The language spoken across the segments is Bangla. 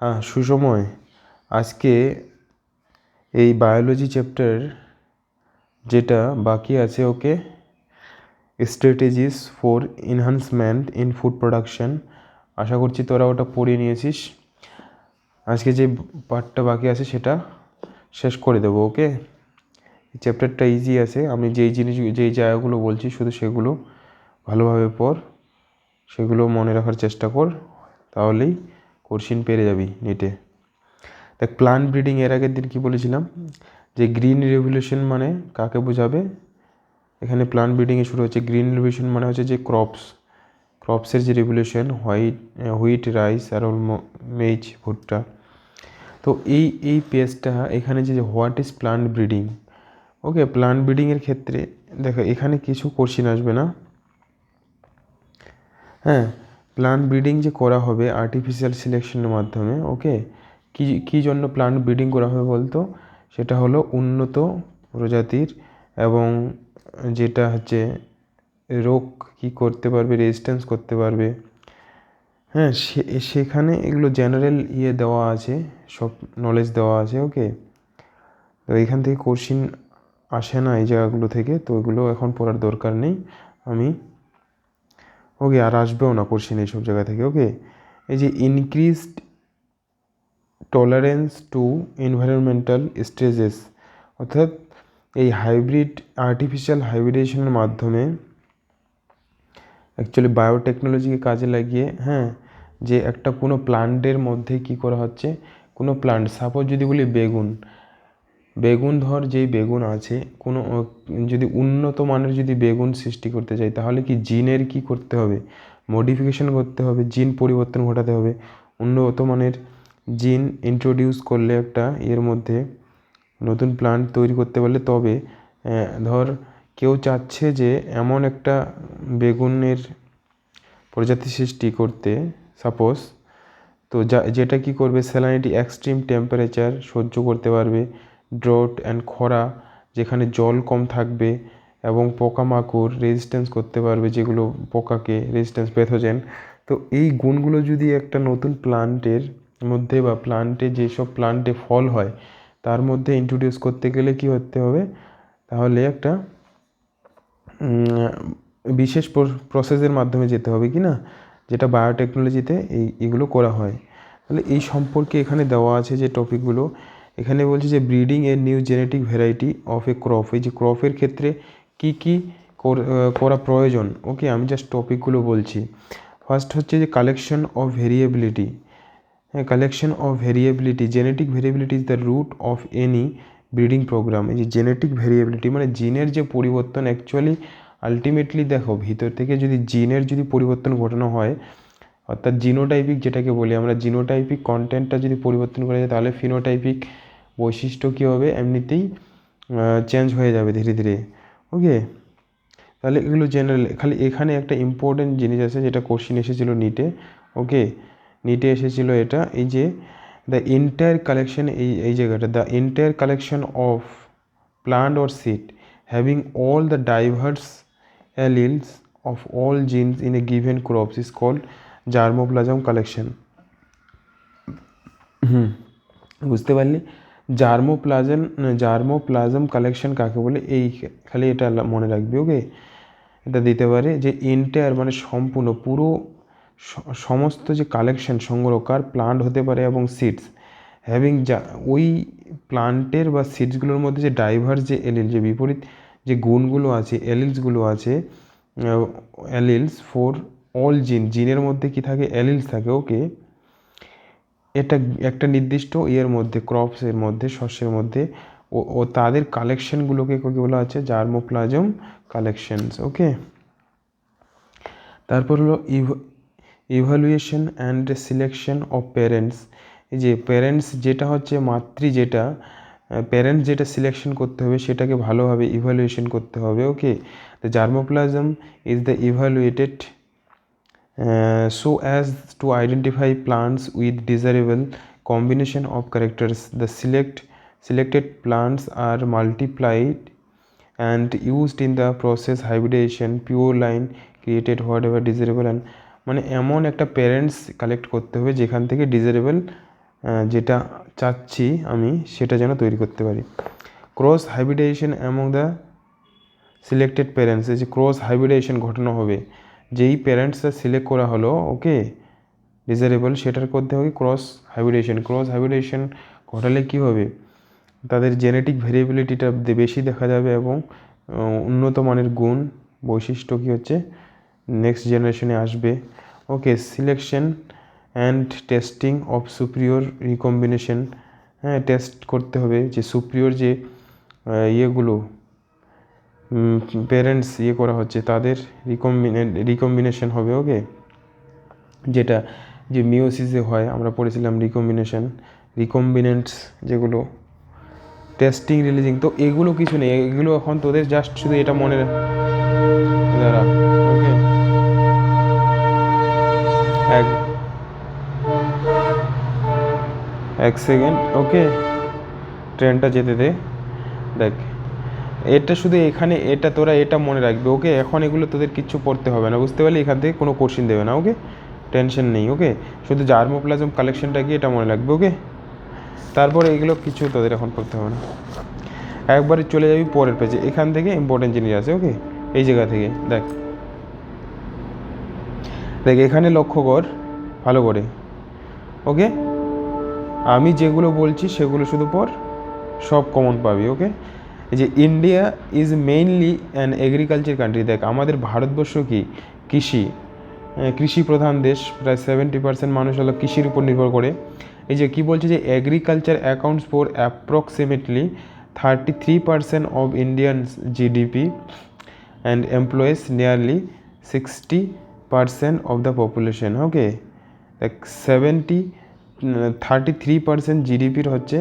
হ্যাঁ, সুসময়। আজকে এই বায়োলজি চ্যাপ্টার যেটা বাকি আছে, okay, strategies for enhancement in food production, আশা করছি তোরা ওটা পড়ে নিয়েছিস। আজকে যে পার্টটা বাকি আছে সেটা শেষ করে দেবো, ওকে। চ্যাপ্টারটা ইজি আছে, আমি যেই জায়গাগুলো বলছি শুধু সেগুলো ভালোভাবে পড়, সেগুলো মনে রাখার চেষ্টা কর, তাহলেই কোশ্চিন পেরে যাবি নেটে। দেখ, প্লান্ট ব্রিডিং এর আগের দিন কী বলেছিলাম, যে গ্রিন রেভলিউশন মানে কাকে বোঝাবে। এখানে প্লান্ট ব্রিডিংয়ে শুরু হচ্ছে। গ্রিন রেভলিউশন মানে হচ্ছে যে ক্রপসের যে রেভলিউশন, হুইট, রাইস আর মেইজ, ভুট্টা। তো এই পেজটা এখানে যে what is plant breeding, okay. Plant ব্রিডিংয়ের ক্ষেত্রে দেখো এখানে কিছু কোশ্চিন আসবে না। হ্যাঁ, প্লান্ট ব্রিডিং যে করা হবে আর্টিফিশিয়াল সিলেকশনের মাধ্যমে, ওকে। কী জন্য প্লান্ট ব্রিডিং করা হবে বলতো, সেটা হলো উন্নত প্রজাতির এবং যেটা হচ্ছে রোগ কী করতে পারবে, রেজিস্ট্যান্স করতে পারবে। হ্যাঁ, সেখানে এগুলো জেনারেল দেওয়া আছে, সব নলেজ দেওয়া আছে, ওকে। তো এখান থেকে কোশ্চিন আসে না এই জায়গাগুলো থেকে, তো এগুলো এখন পড়ার দরকার নেই আমি, ওকে। আর আসবেও না কোশ্চিন এইসব জায়গা থেকে, ওকে। এই যে increased tolerance two environmental stresses, অর্থাৎ এই আর্টিফিশিয়াল হাইব্রিডেশনের মাধ্যমে অ্যাকচুয়ালি বায়োটেকনোলজিকে কাজে লাগিয়ে, হ্যাঁ, যে একটা কোনো প্লান্টের মধ্যে কি করা হচ্ছে, কোনো প্লান্ট, সাপোজ যদি বলি বেগুন ধর, যেই বেগুন আছে, কোনো যদি উন্নত মানের যদি বেগুন সৃষ্টি করতে চাই, তাহলে কি জিনের কি করতে হবে, মডিফিকেশন করতে হবে, জিন পরিবর্তন ঘটাতে হবে। উন্নত মানের জিন ইন্ট্রোডিউস করলে একটা এর মধ্যে নতুন প্লান্ট তৈরি করতে পারলে তবে, ধর কেউ চাচ্ছে যে এমন একটা বেগুনের প্রজাতি সৃষ্টি করতে, সাপোজ, তো যেটা কি করবে, স্যালানিটি, এক্সট্রিম টেম্পারেচার সহ্য করতে পারবে, ড্রট অ্যান্ড খরা, যেখানে জল কম থাকবে, এবং পোকামাকড় রেজিস্ট্যান্স করতে পারবে, যেগুলো পোকাকে রেজিস্ট্যান্স, প্যাথোজেন। তো এই গুণগুলো যদি একটা নতুন প্লান্টের মধ্যে বা যেসব প্লান্টে ফল হয় তার মধ্যে ইন্ট্রোডিউস করতে গেলে কি করতে হবে, তাহলে একটা বিশেষ প্রসেসের মাধ্যমে যেতে হবে, কি না, যেটা বায়োটেকনোলজিতে এইগুলো করা হয়। তাহলে এই সম্পর্কে এখানে দেওয়া আছে যে টপিকগুলো। এখানে বলছে যে breeding a new genetic variety of A crop, এই যে ক্রপের ক্ষেত্রে কী করা প্রয়োজন, ওকে। আমি জাস্ট টপিকগুলো বলছি। ফার্স্ট হচ্ছে যে কালেকশন অফ ভেরিয়েবিলিটি। হ্যাঁ, collection of variability, genetic variability is the root of any breeding program. এই যে জেনেটিক ভেরিয়েবিলিটি মানে জিনের যে পরিবর্তন, অ্যাকচুয়ালি আলটিমেটলি দেখো ভিতর থেকে যদি জিনের যদি পরিবর্তন ঘটানো হয়, অর্থাৎ জিনোটাইপিক যেটাকে বলি আমরা, জিনোটাইপিক কন্টেন্টটা যদি পরিবর্তন করা যায়, তাহলে ফিনোটাইপিক বৈশিষ্ট্য কী হবে, এমনিতেই চেঞ্জ হয়ে যাবে ধীরে ধীরে, ওকে। তাহলে এগুলো জেনারেল। খালি এখানে একটা ইম্পর্টেন্ট জিনিস আছে যেটা কোশ্চিন এসেছিলো নিটে, ওকে। নিটে এসেছিলো এটা, এই যে দ্য এন্টায়ার কালেকশন, এই জায়গাটা, the entire collection of plant or seed having all the diverse alleles of all genes in a given crops is called germplasm collection. বুঝতে পারলি, জার্মোপ্লাজম কালেকশন কাকে বলে, এই খালি এটা মনে রাখবি, ওকে। এটা দিতে পারে যে এন্টায়ার মানে সম্পূর্ণ, পুরো সমস্ত যে কালেকশন, সংগ্রহকার প্লান্ট হতে পারে এবং সিডস হ্যাভিং, ওই প্লান্টের বা সিডসগুলোর মধ্যে যে ডাইভার্স যে এলিল, যে বিপরীত যে গুণগুলো আছে, এলিলসগুলো আছে, অ্যালিলস ফর অল জিনের মধ্যে কি থাকে, অ্যালিলস থাকে, ওকে। এটা একটা নির্দিষ্ট ইয়ের মধ্যে, ক্রপসের মধ্যে, শস্যের মধ্যে, ও তাদের কালেকশনগুলোকে কী বলা আছে, জার্মোপ্লাজম কালেকশনস, ওকে। তারপর হলো evaluation and selection of parents. এই যে প্যারেন্টস যেটা হচ্ছে প্যারেন্টস যেটা সিলেকশন করতে হবে সেটাকে ভালোভাবে ইভালুয়েশন করতে হবে, okay. The germplasm is the evaluated so as to identify plants with desirable combination of characters. The selected plants are multiplied and used in the process hybridization, pure line created whatever desirable, and মানে এমন একটা প্যারেন্টস কালেক্ট করতে হবে যেখান থেকে ডিজারেবল যেটা চাচ্ছি আমি সেটা যেন তৈরি করতে পারি। Cross hybridization among the selected parents, এই যে ক্রস হাইব্রিডাইজেশন ঘটানো হবে, যেই প্যারেন্টসটা সিলেক্ট করা হলো ওকে ডিজারেবল, সেটার করতে হবে ক্রস হাইব্রিডেশন। ক্রস হাইব্রিডেশন ঘটালে কী হবে, তাদের জেনেটিক ভেরিয়েবিলিটিটা বেশি দেখা যাবে এবং উন্নত মানের গুণ বৈশিষ্ট্য কী হচ্ছে নেক্সট জেনারেশনে আসবে। Okay, selection and testing of superior recombination, হ্যাঁ টেস্ট করতে হবে যে সুপিরিয়র যে ইয়েগুলো প্যারেন্টস করা হচ্ছে তাদের রিকম্বিনেশন হবে। ওকে, যেটা যে মিওসিসে হয় আমরা পড়েছিলাম রিকম্বিনেন্টস যেগুলো টেস্টিং রিলিজিং, তো এগুলো কিছু নেই, এগুলো এখন তোদের জাস্ট শুধু এটা মনে দাঁড়া। ওকে, এক সেকেন্ড, ওকে ট্রেনটা যেতে দে। দেখ এটা শুধু এখানে এটা তোরা এটা মনে রাখবে। ওকে, এখন এগুলো তোদের কিচ্ছু পড়তে হবে না, বুঝতে পারলি, এখান থেকে কোনো কোশ্চিন দেবে না। ওকে, টেনশন নেই। ওকে, শুধু জার্মোপ্লাজম কালেকশনটা কি এটা মনে রাখবে। ওকে, তারপরে এগুলো কিছু তোদের এখন পড়তে হবে না, একবারে চলে যাবি পরের পেজে। এখান থেকে ইম্পর্টেন্ট জিনিস আছে। ওকে, এই জায়গা থেকে দেখ দেখ এখানে লক্ষ্য কর ভালো করে। ওকে, আমি যেগুলো বলছি সেগুলো শুধু পর, সব কমন পাবি। ওকে, এই যে India is mainly an agriculture country, দেখ আমাদের ভারতবর্ষ কি কৃষি প্রধান দেশ, প্রায় 70% মানুষ হলো কৃষির উপর নির্ভর করে। এই যে কী বলছে যে agriculture accounts for approximately 33% of Indian GDP and employs nearly 60% of the population. Okay, দেখ 33% জিডিপির হচ্ছে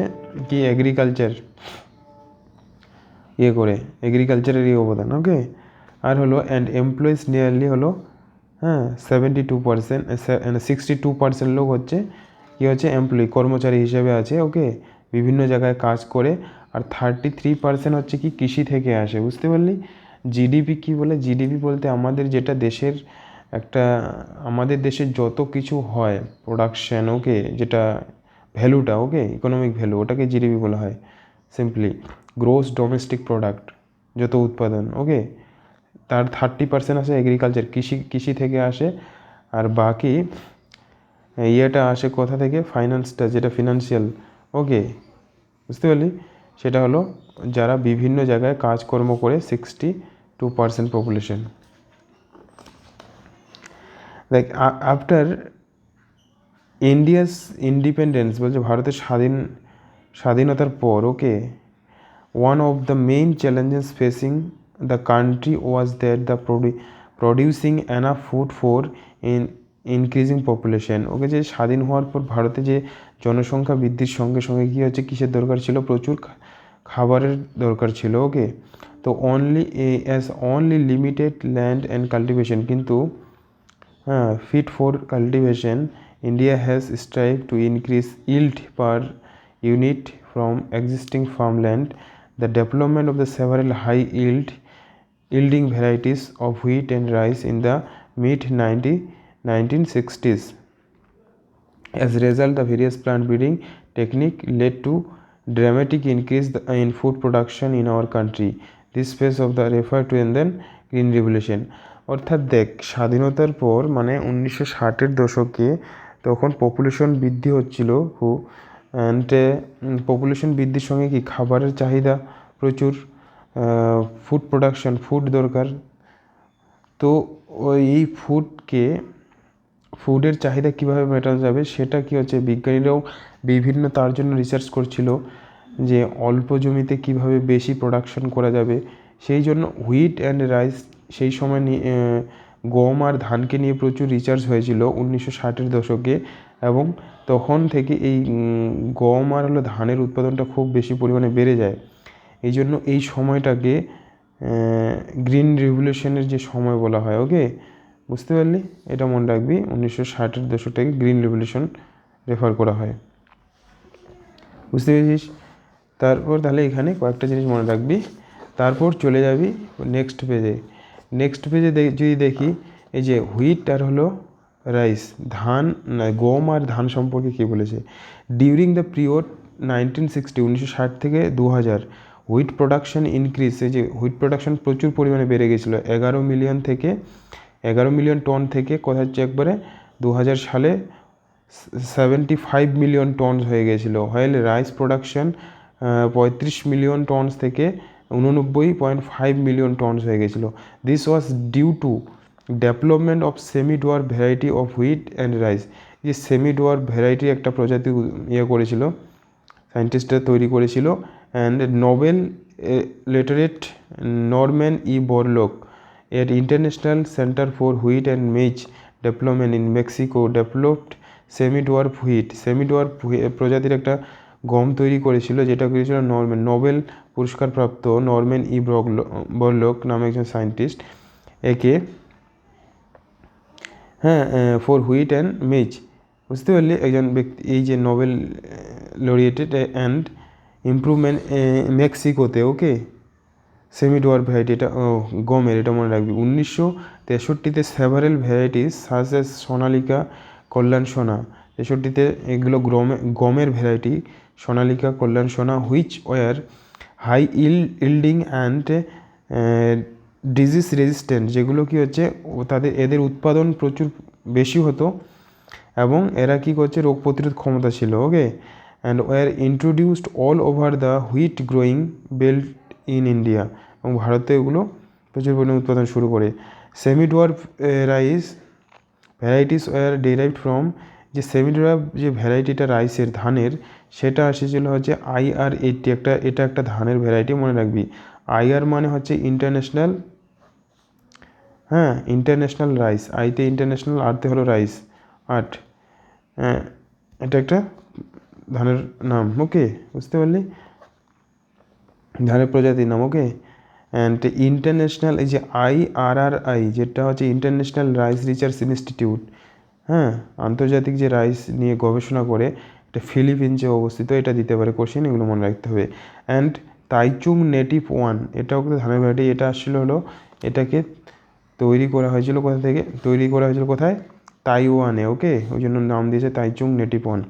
কি এগ্রিকালচার করে, এগ্রিকালচারের অবদান। ওকে, আর হলো অ্যান্ড এমপ্লয়েজ নিয়ারলি হলো 72%, 62% লোক হচ্ছে কী হচ্ছে এমপ্লয়ি, কর্মচারী হিসেবে আছে। ওকে, বিভিন্ন জায়গায় কাজ করে। আর 33% হচ্ছে কি কৃষি থেকে আসে, বুঝতে পারলি। জিডিপি কী বলে, জিডিপি বলতে আমাদের যেটা দেশের একটা, আমাদের দেশের যত কিছু হয় প্রোডাকশান, ওকে যেটা ভ্যালুটা, ওকে ইকোনমিক ভ্যালু, ওটাকে জিডিপি বলা হয় সিম্পলি, গ্রোস ডোমেস্টিক প্রোডাক্ট, যত উৎপাদন। ওকে, তার 30% আসে এগ্রিকালচার, কৃষি থেকে আসে। আর বাকি ইয়েটা আসে কোথা থেকে, ফাইন্যান্সটা যেটা ফিনান্সিয়াল। ওকে, বুঝতে পারলি, সেটা হলো যারা বিভিন্ন জায়গায় কাজকর্ম করে 62% population. Like after India's independence, বলছে ভারতের স্বাধীনতার পর, okay one of the main challenges facing the country was that the producing enough food for increasing population. Okay, যে স্বাধীন হওয়ার পর ভারতে যে জনসংখ্যা বৃদ্ধির সঙ্গে সঙ্গে কী হচ্ছে, কিসের দরকার ছিল, প্রচুর খাবারের দরকার ছিল। ওকে, তো only limited land and cultivation, কিন্তু fit for cultivation, India has strived to increase yield per unit from existing farmland. The development of the several high yielding varieties of wheat and rice in the mid 1960s. As a result, the various plant breeding technique led to dramatic increase in food production in our country. This phase of the referred to and then Green Revolution. অর্থাৎ দেখ স্বাধীনতার পর মানে 1960-এর দশকে তখন পপুলেশন বৃদ্ধি হচ্ছিল অ্যান্ড পপুলেশন বৃদ্ধির সঙ্গে কি খাবারের চাহিদা প্রচুর, ফুড প্রোডাকশন, ফুড দরকার। তো এই ফুডের চাহিদা কীভাবে মেটানো যাবে সেটা কি হচ্ছে, বিজ্ঞানীরাও বিভিন্ন তার জন্য রিসার্চ করছিল যে অল্প জমিতে কিভাবে বেশি প্রোডাকশন করা যাবে। সেই জন্য হুইট অ্যান্ড রাইস, সেই সময় গম আর ধানকে নিয়ে প্রচুর রিসার্চ হয়েছিল 1960-এর দশকে, এবং তখন থেকে এই গম আর হলো ধানের উৎপাদনটা খুব বেশি পরিমাণে বেড়ে যায়। এই জন্য এই সময়টাকে গ্রিন রিভলিউশনের যে সময় বলা হয়। ওকে, বুঝতে পারলি, এটা মনে রাখবি, 1960-এর দশকটাকে গ্রিন রিভলিউশন রেফার করা হয়, বুঝতে পেরেছিস। তারপর তাহলে এখানে কয়েকটা জিনিস মনে রাখবি, তারপর চলে যাবি নেক্সট পেজে যদি দেখি এই যে হুইট আর হলো রাইস, ধান না গম আর ধান সম্পর্কে কী বলেছে? ডিউরিং দ্য পিরিয়ড 1960 থেকে 2000 হুইট প্রোডাকশন ইনক্রিজ, এই যে হুইট প্রোডাকশন প্রচুর পরিমাণে বেড়ে গেছিলো 11 মিলিয়ন টন থেকে কথা হচ্ছে একবারে 2000 সালে 75 মিলিয়ন টনস হয়ে গেছিলো। While rice production 35 million tons থেকে 89.5 মিলিয়ন টনস হয়ে গেছিলো। This was due to development of semi dwarf variety of wheat and rice. যে সেমি ডোয়ার ভ্যারাইটি একটা প্রজাতি করেছিল, সায়েন্টিস্টরা তৈরি করেছিল। And Nobel laureate Norman E Borlaug at International Center for Wheat and Maize Development in Mexico developed semi dwarf wheat. Semi dwarf প্রজাতির একটা গম তৈরি করেছিল, যেটা করেছিল নোবেল পুরস্কারপ্রাপ্ত নরম্যান ই বোরলক নামে একজন সায়েন্টিস্ট। একে ফর হুইট অ্যান্ড মেজ, বুঝতে পারলি, একজন ব্যক্তি এই যে নোবেল লরিয়েটেড অ্যান্ড ইমপ্রুভমেন্ট মেক্সিকোতে। ওকে, সেমি ডোয়ার ভ্যারাইটি, এটা গমের, এটা মনে রাখবি। 1963-তে several varieties such as Sonalika, Kalyan Sona, 63-তে এগুলো গমের variety Sonalika, Kalyan Sona, which were high yielding and disease resistant, যেগুলো কি হচ্ছে এদের উৎপাদন প্রচুর বেশি হতো এবং এরা কী করছে রোগ প্রতিরোধ ক্ষমতা ছিল। Okay, and were introduced all over the wheat growing belt in India, এবং ভারতে এগুলো প্রচুর পরিমাণে উৎপাদন শুরু করে। Semi dwarf rice varieties were derived from, যে সেমি ডোয়ার্ফ যে ভ্যারাইটিটা রাইসের, ধানের, সেটা এসেছিলো হচ্ছে IR80, এটা একটা ধানের ভ্যারাইটি, মনে রাখবি। IR মানে হচ্ছে ইন্টারন্যাশনাল, ইন্টারন্যাশনাল রাইস, আইতে ইন্টারন্যাশনাল, আরতে হলো রাইস, এটা একটা ধানের নাম। ওকে, বুঝতে পারলি, ধানের প্রজাতির নাম। ওকে, অ্যান্ড ইন্টারন্যাশনাল, এই যে IRRI, যেটা হচ্ছে ইন্টারন্যাশনাল রাইস রিসার্চ ইনস্টিটিউট, আন্তর্জাতিক যে রাইস নিয়ে গবেষণা করে, এটা ফিলিপিন্সে অবস্থিত, এটা দিতে পারে কোশ্চেন, এগুলো মনে রাখতে হবে। অ্যান্ড তাইচুং নেটিভ 1, এটাও কিন্তু ধানের ভ্যারাইটি, এটা আসছিল হলো, এটাকে তৈরি করা হয়েছিল কোথায়? তাইওয়ানে। ওকে, ওই জন্য নাম দিয়েছে Taichung native 1।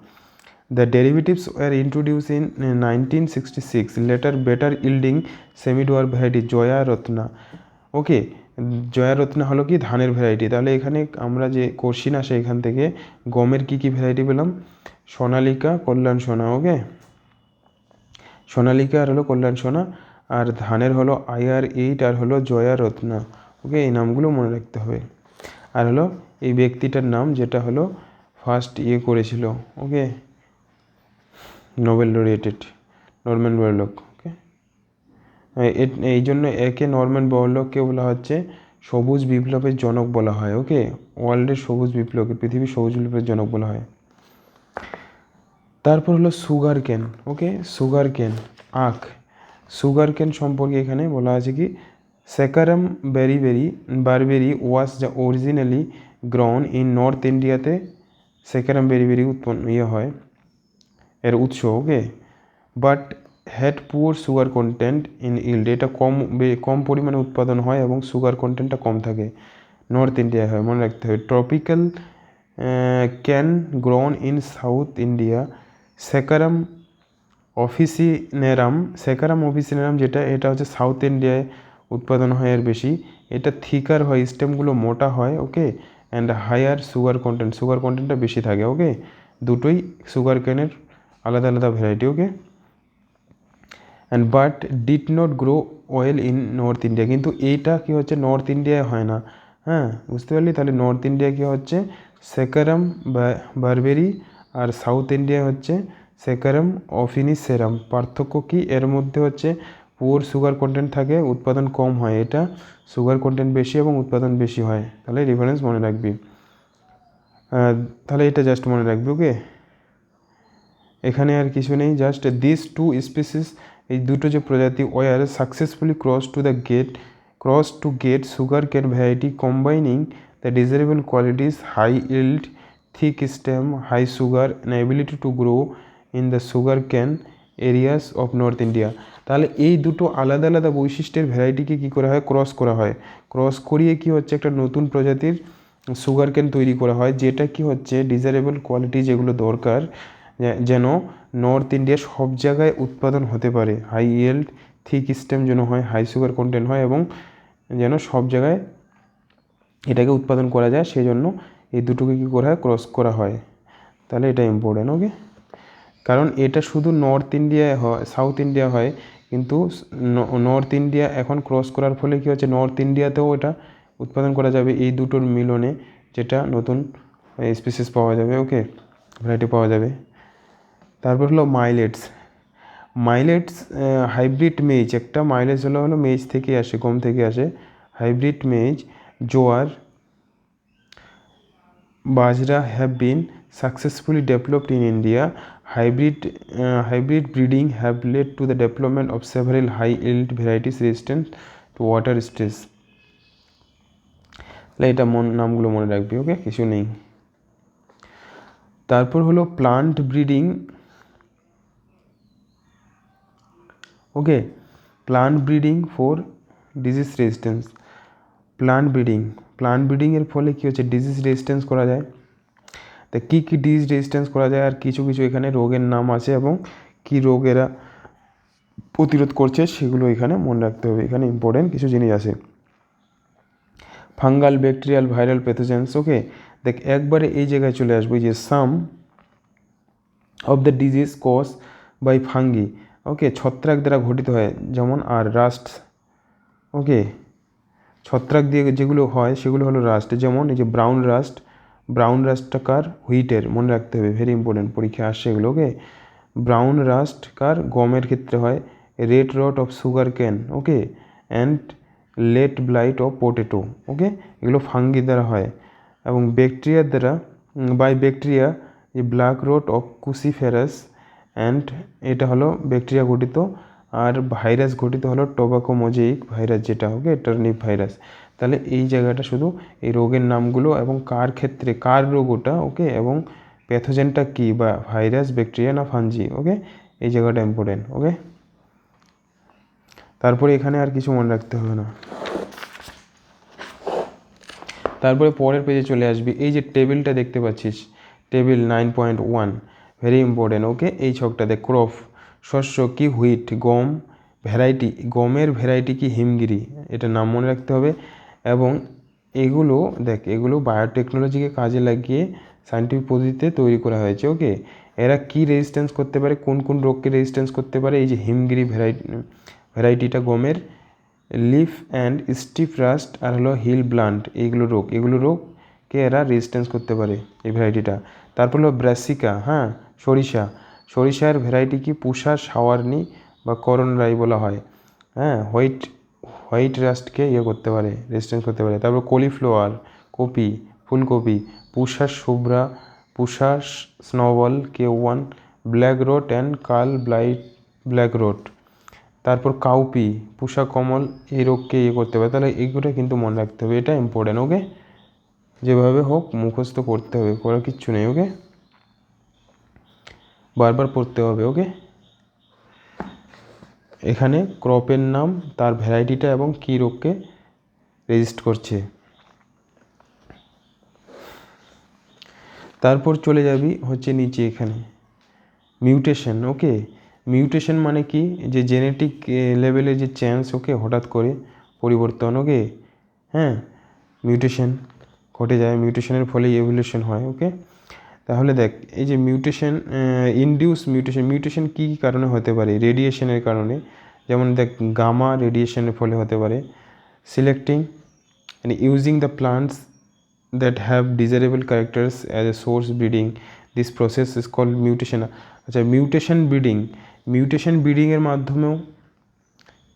The derivatives were introduced in 1966, later better yielding semi-dwarf variety Jaya Ratna. Okay, Jaya Ratna হলো কি ধানের ভ্যারাইটি। তাহলে এখানে আমরা যে কোশ্চিন আসে এখান থেকে, গমের কি ভ্যারাইটি পেলাম? সোনালিকা, কল্যাণ সোনা। ওকে, সোনালিকা আর হলো কল্যাণ সোনা, আর ধানের হলো IR8 আর হলো জয়া রত্না। ওকে, এই নামগুলো মনে রাখতে হবে। আর হলো এই ব্যক্তিটার নাম, যেটা হলো ফার্স্ট করেছিল, ওকে, নোবেল লরিয়েটেড নরম্যান বোরলক। ওকে, এই জন্য একে নরম্যান বোরলককে বলা হচ্ছে সবুজ বিপ্লবের জনক বলা হয়। ওকে, ওয়ার্ল্ডের সবুজ বিপ্লবের, পৃথিবীর সবুজ বিপ্লবের জনক বলা হয়। তারপর হলো সুগার কেন। ওকে, সুগার কেন, আখ। সুগার কেন সম্পর্কে এখানে বলা আছে কি, স্যাকারাম বারবেরি ওয়াজ যা অরিজিনালি গ্রন ইন নর্থ ইন্ডিয়াতে, স্যাকারাম বেরি উৎপন্ন হয় এর উৎস। Okay, but had poor sugar content in yield, এটা কম পরিমাণে উৎপাদন হয় এবং সুগার কন্টেন্টটা কম থাকে, নর্থ ইন্ডিয়ায় হয়, মনে রাখতে হবে। Tropical cane grown in South India, Saccharum officinarum, যেটা এটা হচ্ছে সাউথ ইন্ডিয়ায় উৎপাদন হয় এর বেশি। এটা থিকার হয়, স্টেমগুলো মোটা হয়। ওকে, অ্যান্ড হায়ার সুগার কন্টেন্টটা বেশি থাকে। ওকে, দুটোই সুগার ক্যানের আলাদা আলাদা variety. Okay, and but did not grow well in north India, কিন্তু এইটা কি হচ্ছে নর্থ ইন্ডিয়ায় হয় না। বুঝতে পারলি, তাহলে নর্থ ইন্ডিয়া কি হচ্ছে স্যাকারাম বারবেরি, আর সাউথ ইন্ডিয়া হচ্ছে স্যাকারাম অফিনিসেরাম। পার্থক্য কি এর মধ্যে হচ্ছে? পুয়ার সুগার কন্টেন্ট থাকে, উৎপাদন কম হয়, এটা সুগার কন্টেন্ট বেশি এবং উৎপাদন বেশি হয়। তাহলে রেফারেন্স মনে রাখবি, তাহলে এটা জাস্ট মনে রাখবি। ওকে, এখানে আর কিছু নেই, জাস্ট দিস টু স্পিসিস, এই দুটো যে প্রজাতি were successfully cross to get sugar cane variety combining the desirable qualities high yield, thick stem, high sugar and ability to grow in the sugar cane areas of North India। তাহলে এই দুটো আলাদা আলাদা বৈশিষ্ট্যের ভ্যারাইটিকে কী করা হয়? ক্রস করা হয়। ক্রস করিয়ে কি হচ্ছে একটা নতুন প্রজাতির সুগার কেন তৈরি করা হয়, যেটা কি হচ্ছে ডিজারেবল কোয়ালিটি যেগুলো দরকার যেন নর্থ ইন্ডিয়ার সব জায়গায় উৎপাদন হতে পারে, হাই ইয়েল্ড থিক স্টেম যেন হয়, হাই সুগার কন্টেন্ট হয় এবং যেন সব জায়গায় এটাকে উৎপাদন করা যায়, সেই জন্য এই দুটোকে কী করা হয়, ক্রস করা হয়। তাহলে এটা ইম্পর্টেন্ট। ওকে, কারণ এটা শুধু নর্থ ইন্ডিয়ায় হয়, সাউথ ইন্ডিয়া হয়, কিন্তু নর্থ ইন্ডিয়া এখন ক্রস করার ফলে কী হচ্ছে, নর্থ ইন্ডিয়াতেও এটা উৎপাদন করা যাবে এই দুটোর মিলনে, যেটা নতুন স্পিসিস পাওয়া যাবে। ওকে, ভ্যারাইটি পাওয়া যাবে। তারপর হলো মাইলেটস। মাইলেটস হাইব্রিড মেজ, একটা মাইলেটস হলো মেজ থেকে আসে, গম থেকে আসে। হাইব্রিড মেজ, জোয়ার, বাজরা have been successfully developed in India. Hybrid breeding have led to the development of several high yield varieties resistant to water stress. এটা নামগুলো মনে রাখবি। ওকে, কিছু নেই। তারপর হলো plant breeding. Okay, plant breeding for disease resistance. Plant ব্রিডিংয়ের ফলে কী হচ্ছে, ডিজিজ রেজিস্ট্যান্স করা যায়। তা কী কী ডিজিজ রেজিস্ট্যান্স করা যায়, আর কিছু কিছু এখানে রোগের নাম আছে এবং কী রোগ এরা প্রতিরোধ করছে সেগুলো এখানে মনে রাখতে হবে। এখানে ইম্পর্টেন্ট কিছু জিনিস আছে। Fungal, bacterial, viral pathogens. Okay, দেখ একবারে এই জায়গায় চলে আসবো যে some of the disease cause by fungi. Okay, ছত্রাক দ্বারা ঘটিত হয়, যেমন আর রাস্ট। ওকে, ছত্রাক দিয়ে যেগুলো হয় সেগুলো হলো রাস্ট, যেমন এই যে ব্রাউন রাস্টটা কার, হুইটের, মনে রাখতে হবে, ভেরি ইম্পর্টেন্ট, পরীক্ষা আসছে এগুলো। ওকে, ব্রাউন রাস্ট কার, গমের ক্ষেত্রে হয়। Red rod of sugar cane. Okay, and late blight of potato. Okay, এগুলো ফাঙ্গি দ্বারা হয়। এবং ব্যাকটেরিয়ার দ্বারা, বাই ব্যাকটেরিয়া, যে black rot of cruciferous and, এটা হলো ব্যাকটেরিয়া ঘটিত। আর ভাইরাস ঘটিত হলো টোবাকো মোজাইক ভাইরাস, যেটা ওকে টার্নিপ ভাইরাস। তাহলে এই জায়গাটা শুধু এই রোগের নামগুলো এবং কার ক্ষেত্রে কার রোগ ওটা। ওকে, এবং প্যাথোজেনটা কী, বা ভাইরাস, ব্যাকটেরিয়া না ফাঞ্জি। ওকে, এই জায়গাটা ইম্পর্টেন্ট। ওকে, তারপরে এখানে আর কিছু মনে রাখতে হবে না। তারপরে পরের পেজে চলে আসবি, এই যে টেবিলটা দেখতে পাচ্ছিস, টেবিল 9.1, ভেরি ইম্পর্টেন্ট। ওকে, এই ছকটাতে ক্রপ, শস্য কি, হুইট, গম, ভ্যারাইটি, গমের ভ্যারাইটি কি, হিমগিরি, এটা নাম মনে রাখতে হবে। এবং এগুলো দেখ, এগুলো বায়োটেকনোলজিকে কাজে লাগিয়ে সায়েন্টিফিক পদ্ধতিতে তৈরি করা হয়েছে। ওকে, এরা কি রেজিস্ট্যান্স করতে পারে, কোন কোন রোগকে রেজিস্ট্যান্স করতে পারে, এই যে হিমগিরি ভ্যারাইটিটা গমের, লিফ অ্যান্ড স্টিফ রাস্ট আর হলো হিল ব্লান্ট, এগুলো রোগকে এরা রেজিস্ট্যান্স করতে পারে এই ভ্যারাইটিটা। তারপর হলো ব্রাসিকা, হ্যাঁ, সরিষার ভ্যারাইটি কি, পুষা, সাওয়ারনি বা করনরাই বলা হয়। হ্যাঁ, হোয়াইট রাস্টকে করতে পারে, রেজিস্ট্যান্স করতে পারে। তারপর কলিফ্লাওয়ার, কপি, ফুলকপি, পুষা শুভ্রা, পুষা স্নোবল, K1, ব্ল্যাক রোট অ্যান্ড কাল ব্ল্যাক রোট। তারপর কাউপি, পুষা কমল, এই রোগকে করতে পারে। তাহলে এইগুলো কিন্তু মনে রাখতে হবে, এটা ইম্পর্টেন্ট। ওকে, যেভাবে হোক মুখস্থ করতে হবে, করার কিচ্ছু নেই। ওকে, বারবার পড়তে হবে। ওকে, এখানে ক্রপের নাম, তার ভ্যারাইটিটা এবং কী রোগকে রেজিস্ট করছে। তারপর চলে যাবি হচ্ছে নিচে এখানে মিউটেশন। ওকে, মিউটেশন মানে কি, যে জেনেটিক লেভেলে যে চেঞ্জ, ওকে, হঠাৎ করে পরিবর্তন। ওকে, হ্যাঁ, মিউটেশন ঘটে যায়, মিউটেশনের ফলে এভলিউশন হয়। ওকে, তাহলে দেখ এই যে মিউটেশন কী কারণে হতে পারে, রেডিয়েশনের কারণে, যেমন দেখ গামা রেডিয়েশনের ফলে হতে পারে। Selecting and using the plants that have desirable characters as a source breeding, this process is called mutation. আচ্ছা, মিউটেশন ব্রিডিংয়ের মাধ্যমেও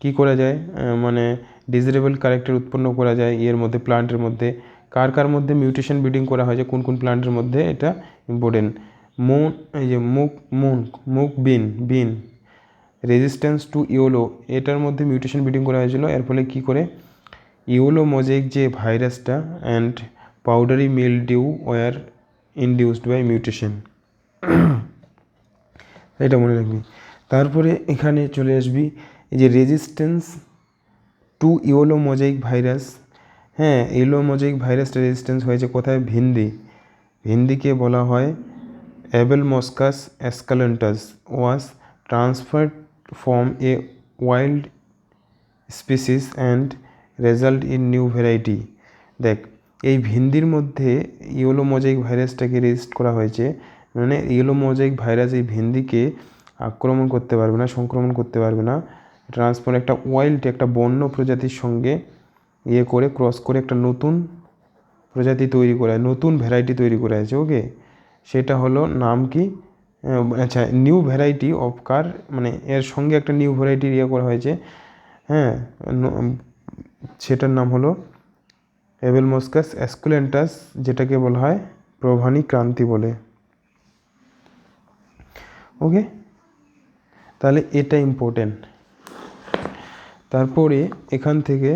কী করা যায়, মানে ডিজারেবল ক্যারেক্টার উৎপন্ন করা যায় এর মধ্যে, প্লান্টের মধ্যে। কার মধ্যে মিউটেশন ব্রিডিং করা হয়, যে কোন কোন প্লান্টের মধ্যে, এটা ইম্পর্টেন্ট। এই যে মুগ বিন রেজিস্ট্যান্স টু ইওলো, এটার মধ্যে মিউটেশন ব্রিডিং করা হয়েছিল। এর ফলে কী করে, ইওলো মোজাইক যে ভাইরাসটা and powdery mildew were induced by mutation, এটা মনে রাখবি। তারপরে এখানে চলে আসবি, এই যে resistance to yellow mosaic virus হ্যাঁ, ইয়েলো মোজাইক ভাইরাস রেজিস্ট্যান্স হয়েছে কোথায়? ভিন্দিকে বলা হয় Abelmoschus esculentus was transferred from a wild species and result in new variety. দেখ, এই ভিন্দির মধ্যে ইয়েলো মোজাইক ভাইরাসটাকে রেজিস্ট করা হয়েছে, মানে ইয়েলো মোজাইক ভাইরাস এই ভিন্দিকে আক্রমণ করতে পারবে না, সংক্রমণ করতে পারবে না। ট্রান্সফার একটা ওয়াইল্ড, একটা বন্য প্রজাতির সঙ্গে করে ক্রস করে একটা নতুন প্রজাতি তৈরি করা, নতুন ভ্যারাইটি তৈরি করা হয়েছে। ওকে, সেটা হলো নাম কি? আচ্ছা, নিউ ভ্যারাইটি অফ কার, মানে এর সঙ্গে একটা নিউ ভ্যারাইটির করা হয়েছে। হ্যাঁ, সেটার নাম হলো অ্যাবেলমস্কাস এসকুলেন্টাস, যেটাকে বলা হয় প্রভানী ক্রান্তি বলে। ওকে, তাহলে এটা ইম্পর্টেন্ট। তারপরে এখান থেকে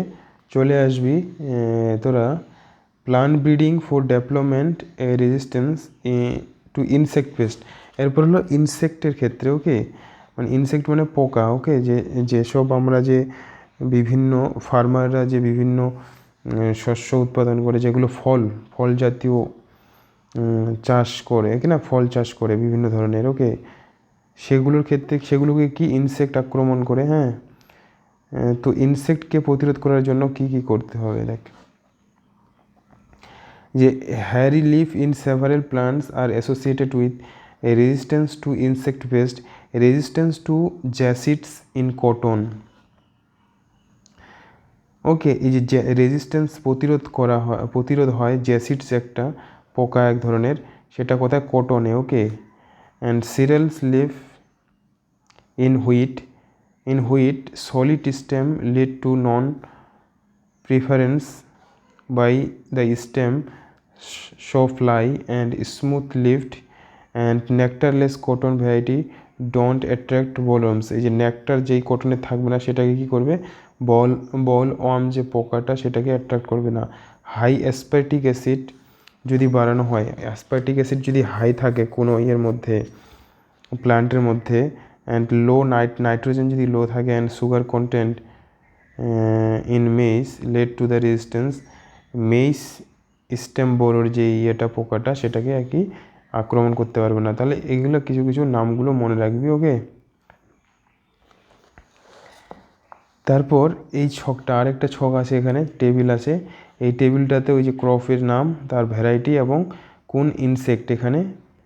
চলে আসবি তোরা plant breeding for development resistance to insect pest. এরপর হলো ইনসেক্টের ক্ষেত্রে। ওকে, মানে ইনসেক্ট মানে পোকা। ওকে, যেসব আমরা যে বিভিন্ন ফার্মাররা যে বিভিন্ন শস্য উৎপাদন করে, যেগুলো ফল জাতীয় চাষ করে কি না, ফল চাষ করে বিভিন্ন ধরনের। ওকে, সেগুলোর ক্ষেত্রে সেগুলোকে কি ইনসেক্ট আক্রমণ করে। হ্যাঁ, তো ইনসেক্টকে প্রতিরোধ করার জন্য কি করতে হবে? দেখ, যে hairy leaf in several plants are associated with a resistance to insect pest, resistance to jacids in cotton. ওকে, এই যে রেজিস্ট্যান্স প্রতিরোধ হয় জ্যাসিডস, একটা পোকা এক ধরনের, সেটা কোথায়? কটনে। Okay, and cereals leave in wheat solid stem lead to non preference by the stem show fly and smooth leafed and nectarless cotton variety don't attract bollworms. এই যে নেকটার যেই কটনে থাকবে না, সেটাকে কি করবে? বল ওয়ার্ম যে পোকাটা, সেটাকে অ্যাট্রাক্ট করবে না। হাই অ্যাসপার্টিক অ্যাসিড যদি বাড়ানো হয়, অ্যাসপার্টিক অ্যাসিড যদি হাই থাকে কোনো মধ্যে, প্ল্যান্টের মধ্যে, অ্যান্ড লো নাইট্রোজেন যদি লো থাকে, and sugar content in maize led to the resistance. Maize stem borer যে পোকাটা, সেটাকে আর কি আক্রমণ করতে পারবে না। তাহলে এগুলো কিছু নামগুলো মনে রাখবি। ওকে, তারপর এই ছকটা, আরেকটা ছক আছে এখানে, টেবিল আছে। এই টেবিলটাতে ওই যে ক্রপের নাম, তার ভ্যারাইটি এবং কোন ইনসেক্ট, এখানে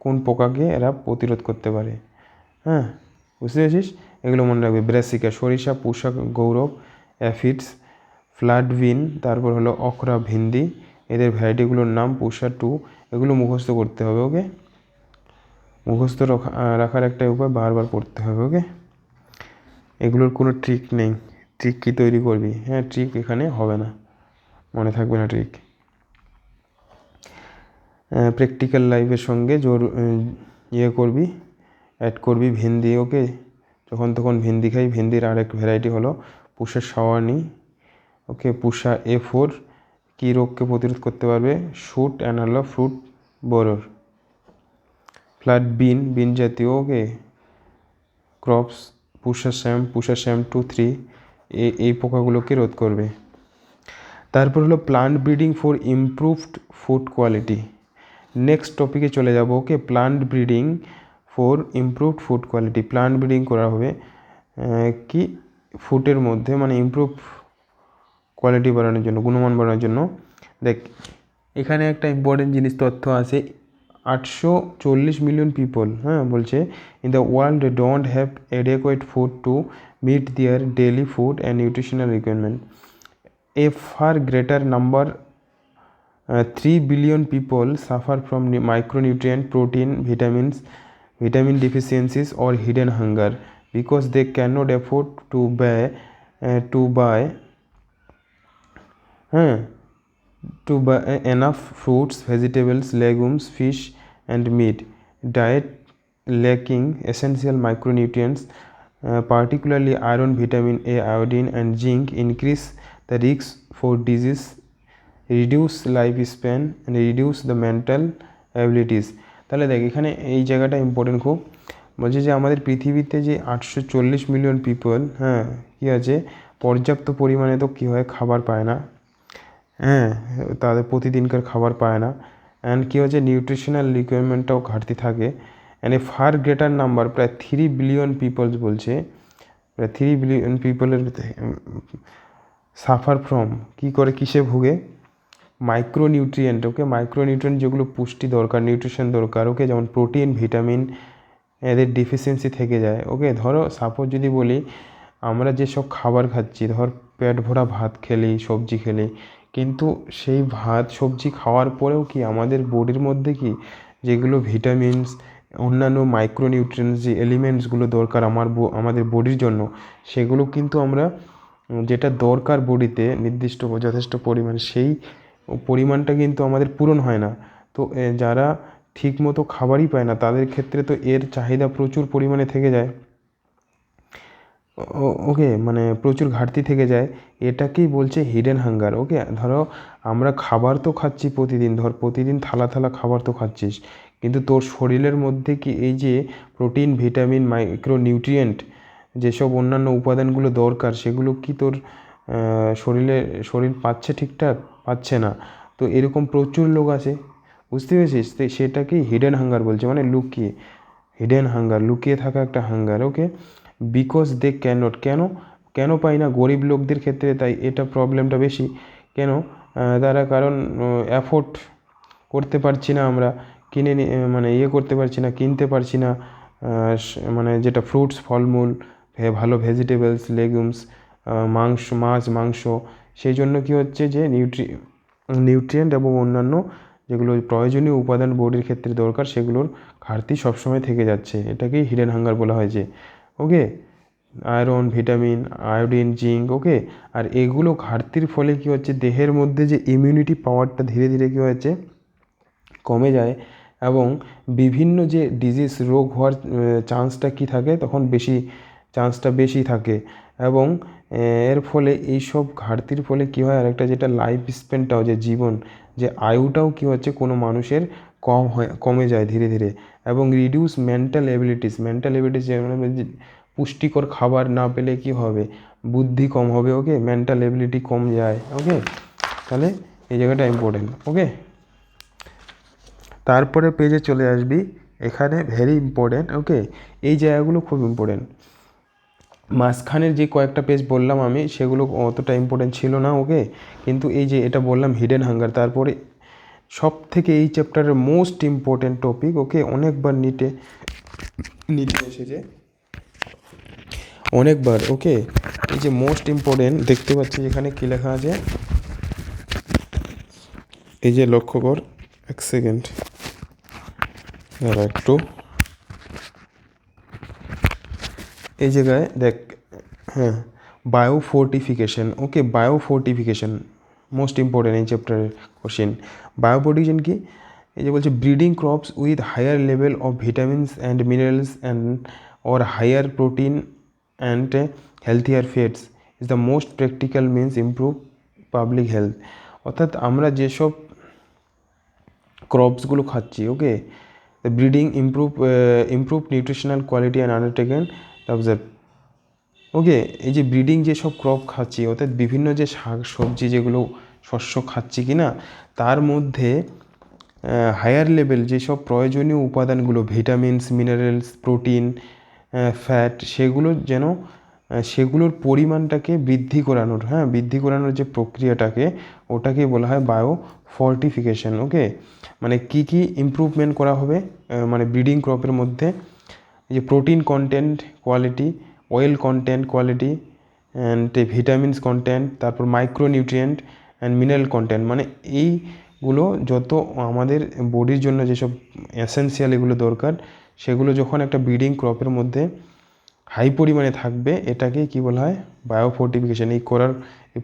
কোন পোকাকে এরা প্রতিরোধ করতে পারে। হ্যাঁ, বুঝতে পেরেছিস? এগুলো মনে রাখবে। ব্রাসিকা সরিষা, পুষা গৌরব, অ্যাফিডস, ফ্ল্যাট বিন, তারপর হলো অখরা ভিন্দি, এদের ভ্যারাইটিগুলোর নাম, পুষা 2, এগুলো মুখস্থ করতে হবে। ওকে, মুখস্থ রাখার একটা উপায়, বারবার পড়তে হবে। ওকে, এগুলোর কোনো ট্রিক নেই। ট্রিক কি তৈরি করবি? হ্যাঁ, ট্রিক এখানে হবে না, মনে থাকবে না ট্রিক। প্র্যাকটিক্যাল লাইফের সঙ্গে করবি, অ্যাড করবি ভিন্দি। ওকে, যখন তখন ভিন্দি খাই। ভিন্দির আরেক ভ্যারাইটি হলো পুষা সাওয়ানি। ওকে, পুষা A4 কী রোগকে প্রতিরোধ করতে পারবে? শুট অ্যান্ড হলো ফ্রুট বোরর। ফ্ল্যাট বিন জাতীয়। ওকে, ক্রপস পুষা শ্যাম 2-3, এই পোকাগুলোকে রোধ করবে। তারপর হলো plant breeding for improved food quality. Next টপিকে চলে যাব। Okay, plant breeding for improved food quality. Plant breeding করা হবে কি ফুডের মধ্যে, মানে ইমপ্রুভ কোয়ালিটি বাড়ানোর জন্য, গুণমান বাড়ানোর জন্য। দেখ, এখানে একটা ইম্পর্টেন্ট জিনিস তথ্য আছে। 840 মিলিয়ন পিপল, হ্যাঁ, বলছে in the world don't have adequate food to meet their daily food and nutritional requirement. A far greater number, 3 billion people suffer from micronutrient, protein, vitamin deficiencies or hidden hunger because they cannot afford to buy enough fruits, vegetables, legumes, fish and meat. Diet lacking essential micronutrients, particularly iron, vitamin A, iodine and zinc, increase the risk for disease, reduce life span and reduce the mental abilities. তাহলে দেখ, এখানে এই জায়গাটা ইম্পর্টেন্ট খুব। বলছে যে আমাদের পৃথিবীতে যে 840 মিলিয়ন পিপল, হ্যাঁ, কী আছে, পর্যাপ্ত পরিমাণে তো কী হয়, খাবার পায় না। হ্যাঁ, তাদের প্রতিদিনকার খাবার পায় না। অ্যান্ড কী হচ্ছে, নিউট্রিশনাল রিকোয়ারমেন্টটাও ঘাটতি থাকে। And a fur greater number, প্রায় 3 বিলিয়ন পিপলস বলছে, প্রায় 3 বিলিয়ন পিপলের সাফার ফ্রম, কী করে, কিসে ভুগে, মাইক্রোনিউট্রিয়েন্ট। ওকে, মাইক্রোনিউট্রিয়েন্ট যেগুলো পুষ্টি দরকার, নিউট্রিশন দরকার, ওকে, যেমন প্রোটিন, ভিটামিন, এদের ডিফিসিয়েন্সি থেকে যায়। ওকে, ধরো সাপোজ যদি বলি, আমরা যেসব খাবার খাচ্ছি, ধর পেট ভরা ভাত খেলি, সবজি খেলি, কিন্তু সেই ভাত সবজি খাওয়ার পরেও কি আমাদের বডির মধ্যে কি যেগুলো ভিটামিনস, অন্যান্য মাইক্রোনিউট্রিয়েন্টস, যে এলিমেন্টসগুলো দরকার আমাদের বডির জন্য, সেগুলো কিন্তু আমরা যেটা দরকার বডিতে নির্দিষ্ট যথেষ্ট পরিমাণ, সেই পরিমাণটা কিন্তু আমাদের পূরণ হয় না। তো যারা ঠিকমতো খাবারই পায় না, তাদের ক্ষেত্রে তো এর চাহিদা প্রচুর পরিমাণে থেকে যায়। ওকে, মানে প্রচুর ঘাটতি থেকে যায়। এটাকেই বলছে হিডেন হাঙ্গার। ওকে, ধরো আমরা খাবার তো খাচ্ছি প্রতিদিন, ধর প্রতিদিন থালা থালা খাবার তো খাচ্ছিস, কিন্তু তোর শরীরের মধ্যে কি এই যে প্রোটিন, ভিটামিন, মাইক্রোনিউট্রিয়েন্ট, যেসব অন্যান্য উপাদানগুলো দরকার, সেগুলো কি তোর শরীর পাচ্ছে ঠিকঠাক? পাচ্ছে না। তো এরকম প্রচুর লোক আছে, বুঝতে পেরেছিস? তো সেটাকেই হিডেন হাঙ্গার বলছে, মানে লুকিয়ে, হিডেন হাঙ্গার, লুকিয়ে থাকা একটা hunger. Okay, because they cannot, কেন কেন পাই না গরিব লোকদের ক্ষেত্রে, তাই এটা প্রবলেমটা বেশি। কেন? তারা কারণ অ্যাফোর্ড করতে পারছি না আমরা, মানে করতে পারছি না, কিনতে পারছি না, মানে যেটা ফ্রুটস, ফলমূল, ভালো ভেজিটেবলস, লেগুমস, মাছ, মাংস। সেই জন্য কী হচ্ছে যে নিউট্রিয়েন্ট এবং অন্যান্য যেগুলো প্রয়োজনীয় উপাদান বডির ক্ষেত্রে দরকার, সেগুলোর ঘাটতি সবসময় থেকে যাচ্ছে। এটাকেই হিডেন হাঙ্গার বলা হয়েছে। ওকে, আয়রন, ভিটামিন, আয়োডিন, জিঙ্ক। ওকে, আর এগুলো ঘাটতির ফলে কী হচ্ছে, দেহের মধ্যে যে ইমিউনিটি পাওয়ারটা ধীরে ধীরে কী হচ্ছে, কমে যায়, এবং বিভিন্ন যে ডিজিজ, রোগ হওয়ার চান্সটা কী থাকে, তখন চান্সটা বেশি থাকে। এবং এর ফলে এইসব ঘাটতির ফলে কী হয়, আরেকটা যেটা লাইফ স্প্যানটাও, যে জীবন, যে আয়ুটাও কী হচ্ছে, কোনো মানুষের কমে যায় ধীরে ধীরে। এবং রিডিউস মেন্টাল এবিলিটিস, পুষ্টিকর খাবার না পেলে কি হবে, বুদ্ধি কম হবে। ওকে, মেন্টাল এবিলিটি কম যায়। ওকে, তাহলে এই জায়গাটা ইম্পর্টেন্ট। ওকে, তারপরে পেজে চলে আসবি, এখানে ভেরি ইম্পর্টেন্ট। ওকে, এই জায়গাগুলো খুব ইম্পর্টেন্ট। মাঝখানের যে কয়েকটা পেজ বললাম আমি, সেগুলো অতটা ইম্পর্টেন্ট ছিল না। ওকে, কিন্তু এই যে এটা বললাম হিডেন হাঙ্গার, তারপরে সব থেকে এই চ্যাপ্টারের মোস্ট ইম্পর্টেন্ট টপিক। ওকে, অনেকবার নিটে এসেছে, অনেকবার। ওকে, এই যে মোস্ট ইম্পর্টেন্ট দেখতে পাচ্ছি এখানে কী লেখা আছে, এই যে লক্ষ্য কর, এক সেকেন্ড একটু, এই জায়গায় দেখ, হ্যাঁ, বায়োফোর্টিফিকেশন। ওকে, বায়োফোর্টিফিকেশন মোস্ট ইম্পর্টেন্ট এই চ্যাপ্টারের কোশ্চেন। বায়োফোর্টিফিকেশন কি? এই যে বলছে, breeding crops with higher level of vitamins and minerals or higher protein and healthier fats is the most practical means improve public health. অর্থাৎ আমরা যেসব ক্রপসগুলো খাচ্ছি, okay, breeding improve nutritional quality and undertaken observe. Okay, এই যে ব্রিডিং যেসব ক্রপ খাচ্ছি, অর্থাৎ বিভিন্ন যে শাক সবজি যেগুলো শস্য খাচ্ছি কি না, তার মধ্যে হায়ার লেভেল যেসব প্রয়োজনীয় উপাদানগুলো, ভিটামিনস, মিনারেলস, প্রোটিন, ফ্যাট, সেগুলোর পরিমাণটাকে বৃদ্ধি করানোর যে প্রক্রিয়াটাকে, ওটাকে বলা হয় বায়োফোর্টিফিকেশন। ওকে, মানে কি কি ইমপ্রুভমেন্ট করা হবে, মানে ব্রিডিং ক্রপের মধ্যে, এই যে protein content quality, oil content quality, and vitamins content, তারপর মাইক্রোনিউট্রিয়েন্ট অ্যান্ড মিনারেল কন্টেন্ট, মানে এইগুলো যত আমাদের বডির জন্য যেসব এসেনশিয়াল এগুলো দরকার, সেগুলো যখন একটা ব্রিডিং ক্রপের মধ্যে হাই পরিমাণে থাকবে, এটাকে কি বলা হয়, বায়োফোর্টিফিকেশন। এই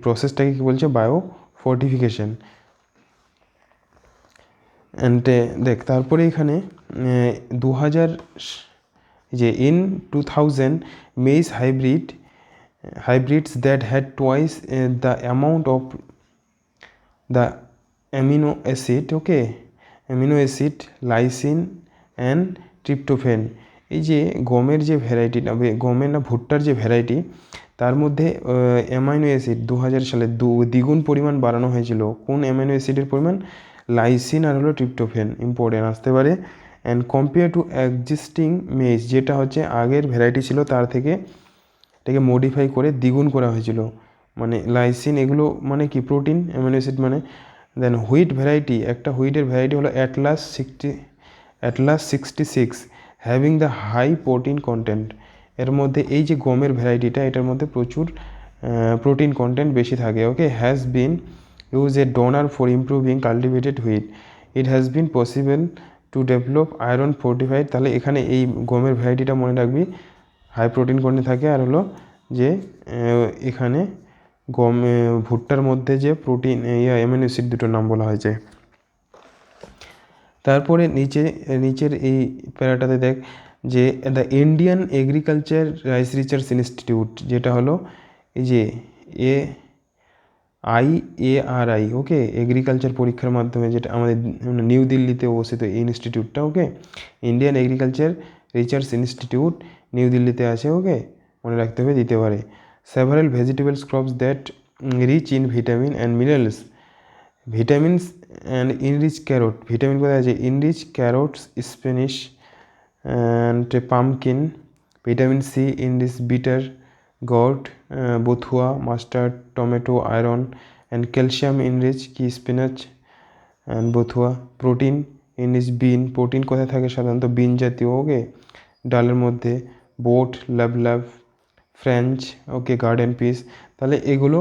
প্রসেসটাকে কি বলছে, বায়োফোর্টিফিকেশন। অ্যান্ড দেখ, তারপরে এখানে 2000, যে in 2000 maids hybrids that had twice the amount of the amino acid lysine and tryptophan. এই যে গমের যে ভ্যারাইটি, গমের না ভুট্টার যে ভ্যারাইটি, তার মধ্যে অ্যামাইনো অ্যাসিড 2000 সালে দ্বিগুণ পরিমাণ বাড়ানো হয়েছিল। কোন অ্যামাইনো অ্যাসিডের পরিমাণ? লাইসিন আর হলো ট্রিপ্টোফ্যান, ইম্পর্টেন্ট আসতে পারে। অ্যান্ড কম্পেয়ার টু এক্সিস্টিং মেজ, যেটা হচ্ছে আগের ভ্যারাইটি ছিল তার থেকে এটাকে মডিফাই করে দ্বিগুণ করা হয়েছিল। মানে লাইসিন এগুলো মানে কি প্রোটিন, অ্যামাইনো অ্যাসিড মানে। দেন হুইট ভ্যারাইটি, একটা হুইটের ভ্যারাইটি হলো Atlas 66 having the high protein content. এর মধ্যে এই যে গমের ভ্যারাইটিটা, এটার মধ্যে প্রচুর প্রোটিন কন্টেন্ট বেশি থাকে। Okay, has been use a donor for improving cultivated wheat, it has been possible to develop iron fortified. তাহলে এখানে এই গমের ভ্যারাইটিটা মনে রাখবি, হাই প্রোটিন কন্টেন্ট থাকে। আর হলো যে এখানে গম ভুট্টার মধ্যে যে প্রোটিন অ্যামিনো অ্যাসিড দুটোর নাম বলা হয়েছে। তারপরে নিচের এই প্যারাটাতে দেখ যে the Indian agriculture rice research institute, যেটা হলো এই যে IARI, ওকে, এগ্রিকালচার পরীক্ষার মাধ্যমে যেটা আমাদের নিউ দিল্লিতে অবস্থিত এই ইনস্টিটিউটটা। Okay, Indian Agriculture Research Institute new দিল্লিতে আছে। ওকে, মনে রাখতে হবে, দিতে পারে। Several vegetables crops that rich in vitamin and minerals, vitamins and enrich carrot, vitamin কোথায় আছে? Enrich carrots, spinach and pumpkin, vitamin C enrich bitter gourd, bathua, mustard, tomato, iron and calcium enrich কি spinach and bathua. Protein enrich bean, protein কোথায় থাকে? সাধারণত বিন জাতীয়। ওকে, ডালের মধ্যে। বোট, লাভ, ফ্রেঞ্চ, ওকে, গার্ডেন পিস। তাহলে এগুলো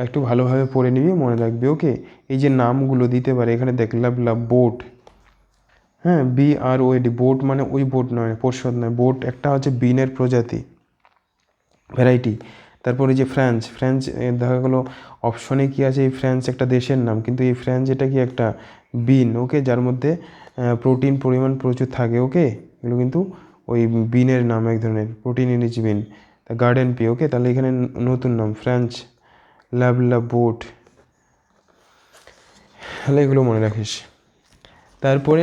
একটু ভালোভাবে পড়ে নিবি, মনে রাখবি। ওকে, এই যে নামগুলো দিতে পারে এখানে দেখ, লাভ বোট, হ্যাঁ, BROAD, বোট মানে ওই বোট নয়, পর্ষদ নয়, বোট একটা হচ্ছে বিনের প্রজাতি, ভ্যারাইটি। তারপরে যে ফ্রেঞ্চ দেখা গেলো অপশনে কি আছে, এই ফ্রেঞ্চ একটা দেশের নাম, কিন্তু এই ফ্রেঞ্চ এটা কি একটা বিন। ওকে, যার মধ্যে প্রোটিন পরিমাণ প্রচুর থাকে। ওকে, এগুলো কিন্তু ওই বিনের নাম, এক ধরনের প্রোটিন রিচ বিন। তা গার্ডেন পি, ওকে, তাহলে এখানে নতুন নাম ফ্রেঞ্চ, লাভ বোট, তাহলে এগুলো মনে রাখিস। তারপরে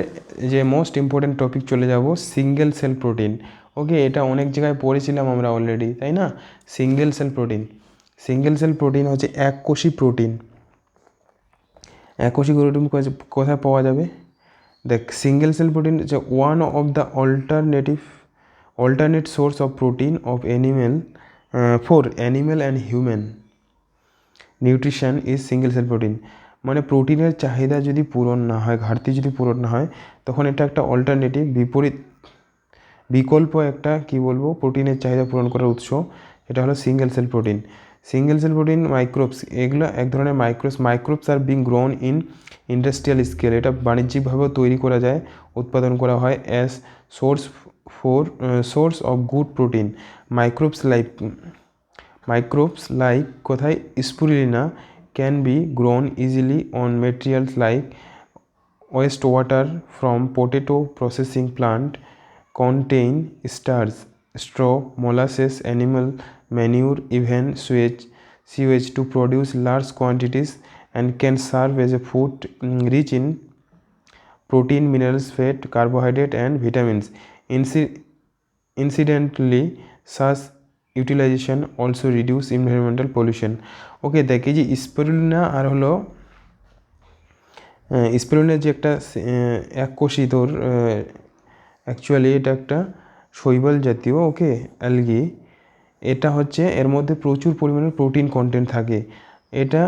যে মোস্ট ইম্পর্টেন্ট টপিক চলে যাব, সিঙ্গেল সেল প্রোটিন। ওকে, এটা অনেক জায়গায় পড়েছিলাম আমরা অলরেডি, তাই না? সিঙ্গেল সেল প্রোটিন হচ্ছে এককোষী প্রোটিন। এককোষী প্রোটিন কোথায় পাওয়া যাবে? দেখ, সিঙ্গেল সেল প্রোটিন হচ্ছে one of the alternate source of protein of for animal and human nutrition is single cell protein. মানে প্রোটিনের চাহিদা যদি পূরণ না হয়, ঘাটতি যদি পূরণ না হয়, তখন এটা একটা অল্টারনেটিভ, বিকল্প একটা কি বলবো, প্রোটিনের চাহিদা পূরণ করার উৎস। এটা হলো সিঙ্গেল সেল প্রোটিন। মাইক্রোবস, এগুলো এক ধরনের microbes are being grown in industrial scale. এটা বাণিজ্যিকভাবেও তৈরি করা যায়, উৎপাদন করা হয় as source of good protein. Microbes like কোথায়? স্পুরুলিনা can be grown easily on materials like wastewater from potato processing plant, contain starch, straw, molasses, animal manure, even sewage to produce large quantities, and can serve as a food rich in protein, minerals, fat, carbohydrate and vitamins. Incidentally, such utilization also reduce environmental pollution. ওকে, দেখ এই যে স্পিরুলিনা আর হলো স্পিরুলিনার যে একটা এককোষী তোর অ্যাকচুয়ালি এটা একটা শৈবাল জাতীয়, ওকে, অ্যালগি। এটা হচ্ছে এর মধ্যে প্রচুর পরিমাণে প্রোটিন কন্টেন্ট থাকে। এটা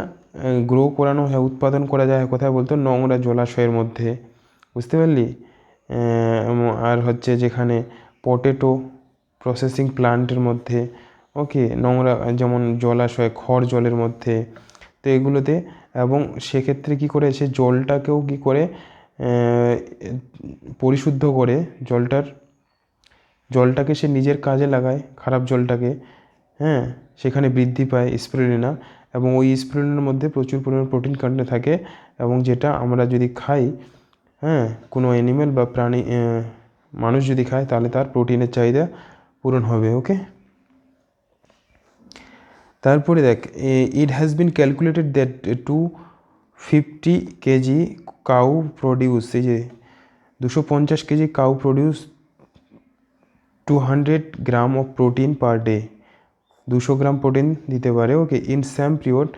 গ্রো করানো হয়, উৎপাদন করা যায় কোথায় বলতো? নোংরা জলাশয়ের মধ্যে, বুঝতে পারলি? আর হচ্ছে যেখানে পটেটো প্রসেসিং প্লান্টের মধ্যে, ওকে, নোংরা যেমন জলাশয়, খড় জলের মধ্যে, তো এগুলোতে। এবং সেক্ষেত্রে কী করে, সে জলটাকেও কী করে পরিশুদ্ধ করে, জলটাকে সে নিজের কাজে লাগায়, খারাপ জলটাকে, হ্যাঁ, সেখানে বৃদ্ধি পায় স্পিরুলিনা। এবং ওই স্পিরুলিনার মধ্যে প্রচুর পরিমাণে প্রোটিন কন্টেন্ট থাকে, এবং যেটা আমরা যদি খাই, হ্যাঁ, কোনো অ্যানিম্যাল বা প্রাণী, মানুষ যদি খায়, তাহলে তার প্রোটিনের চাহিদা পূরণ হবে। ওকে, তারপরে দেখ, it has been calculated that 250 kg cow produce, এই যে 250 kg cow produce 200 gram of protein per day. 200 gram protein দিতে পারে। Okay, in same period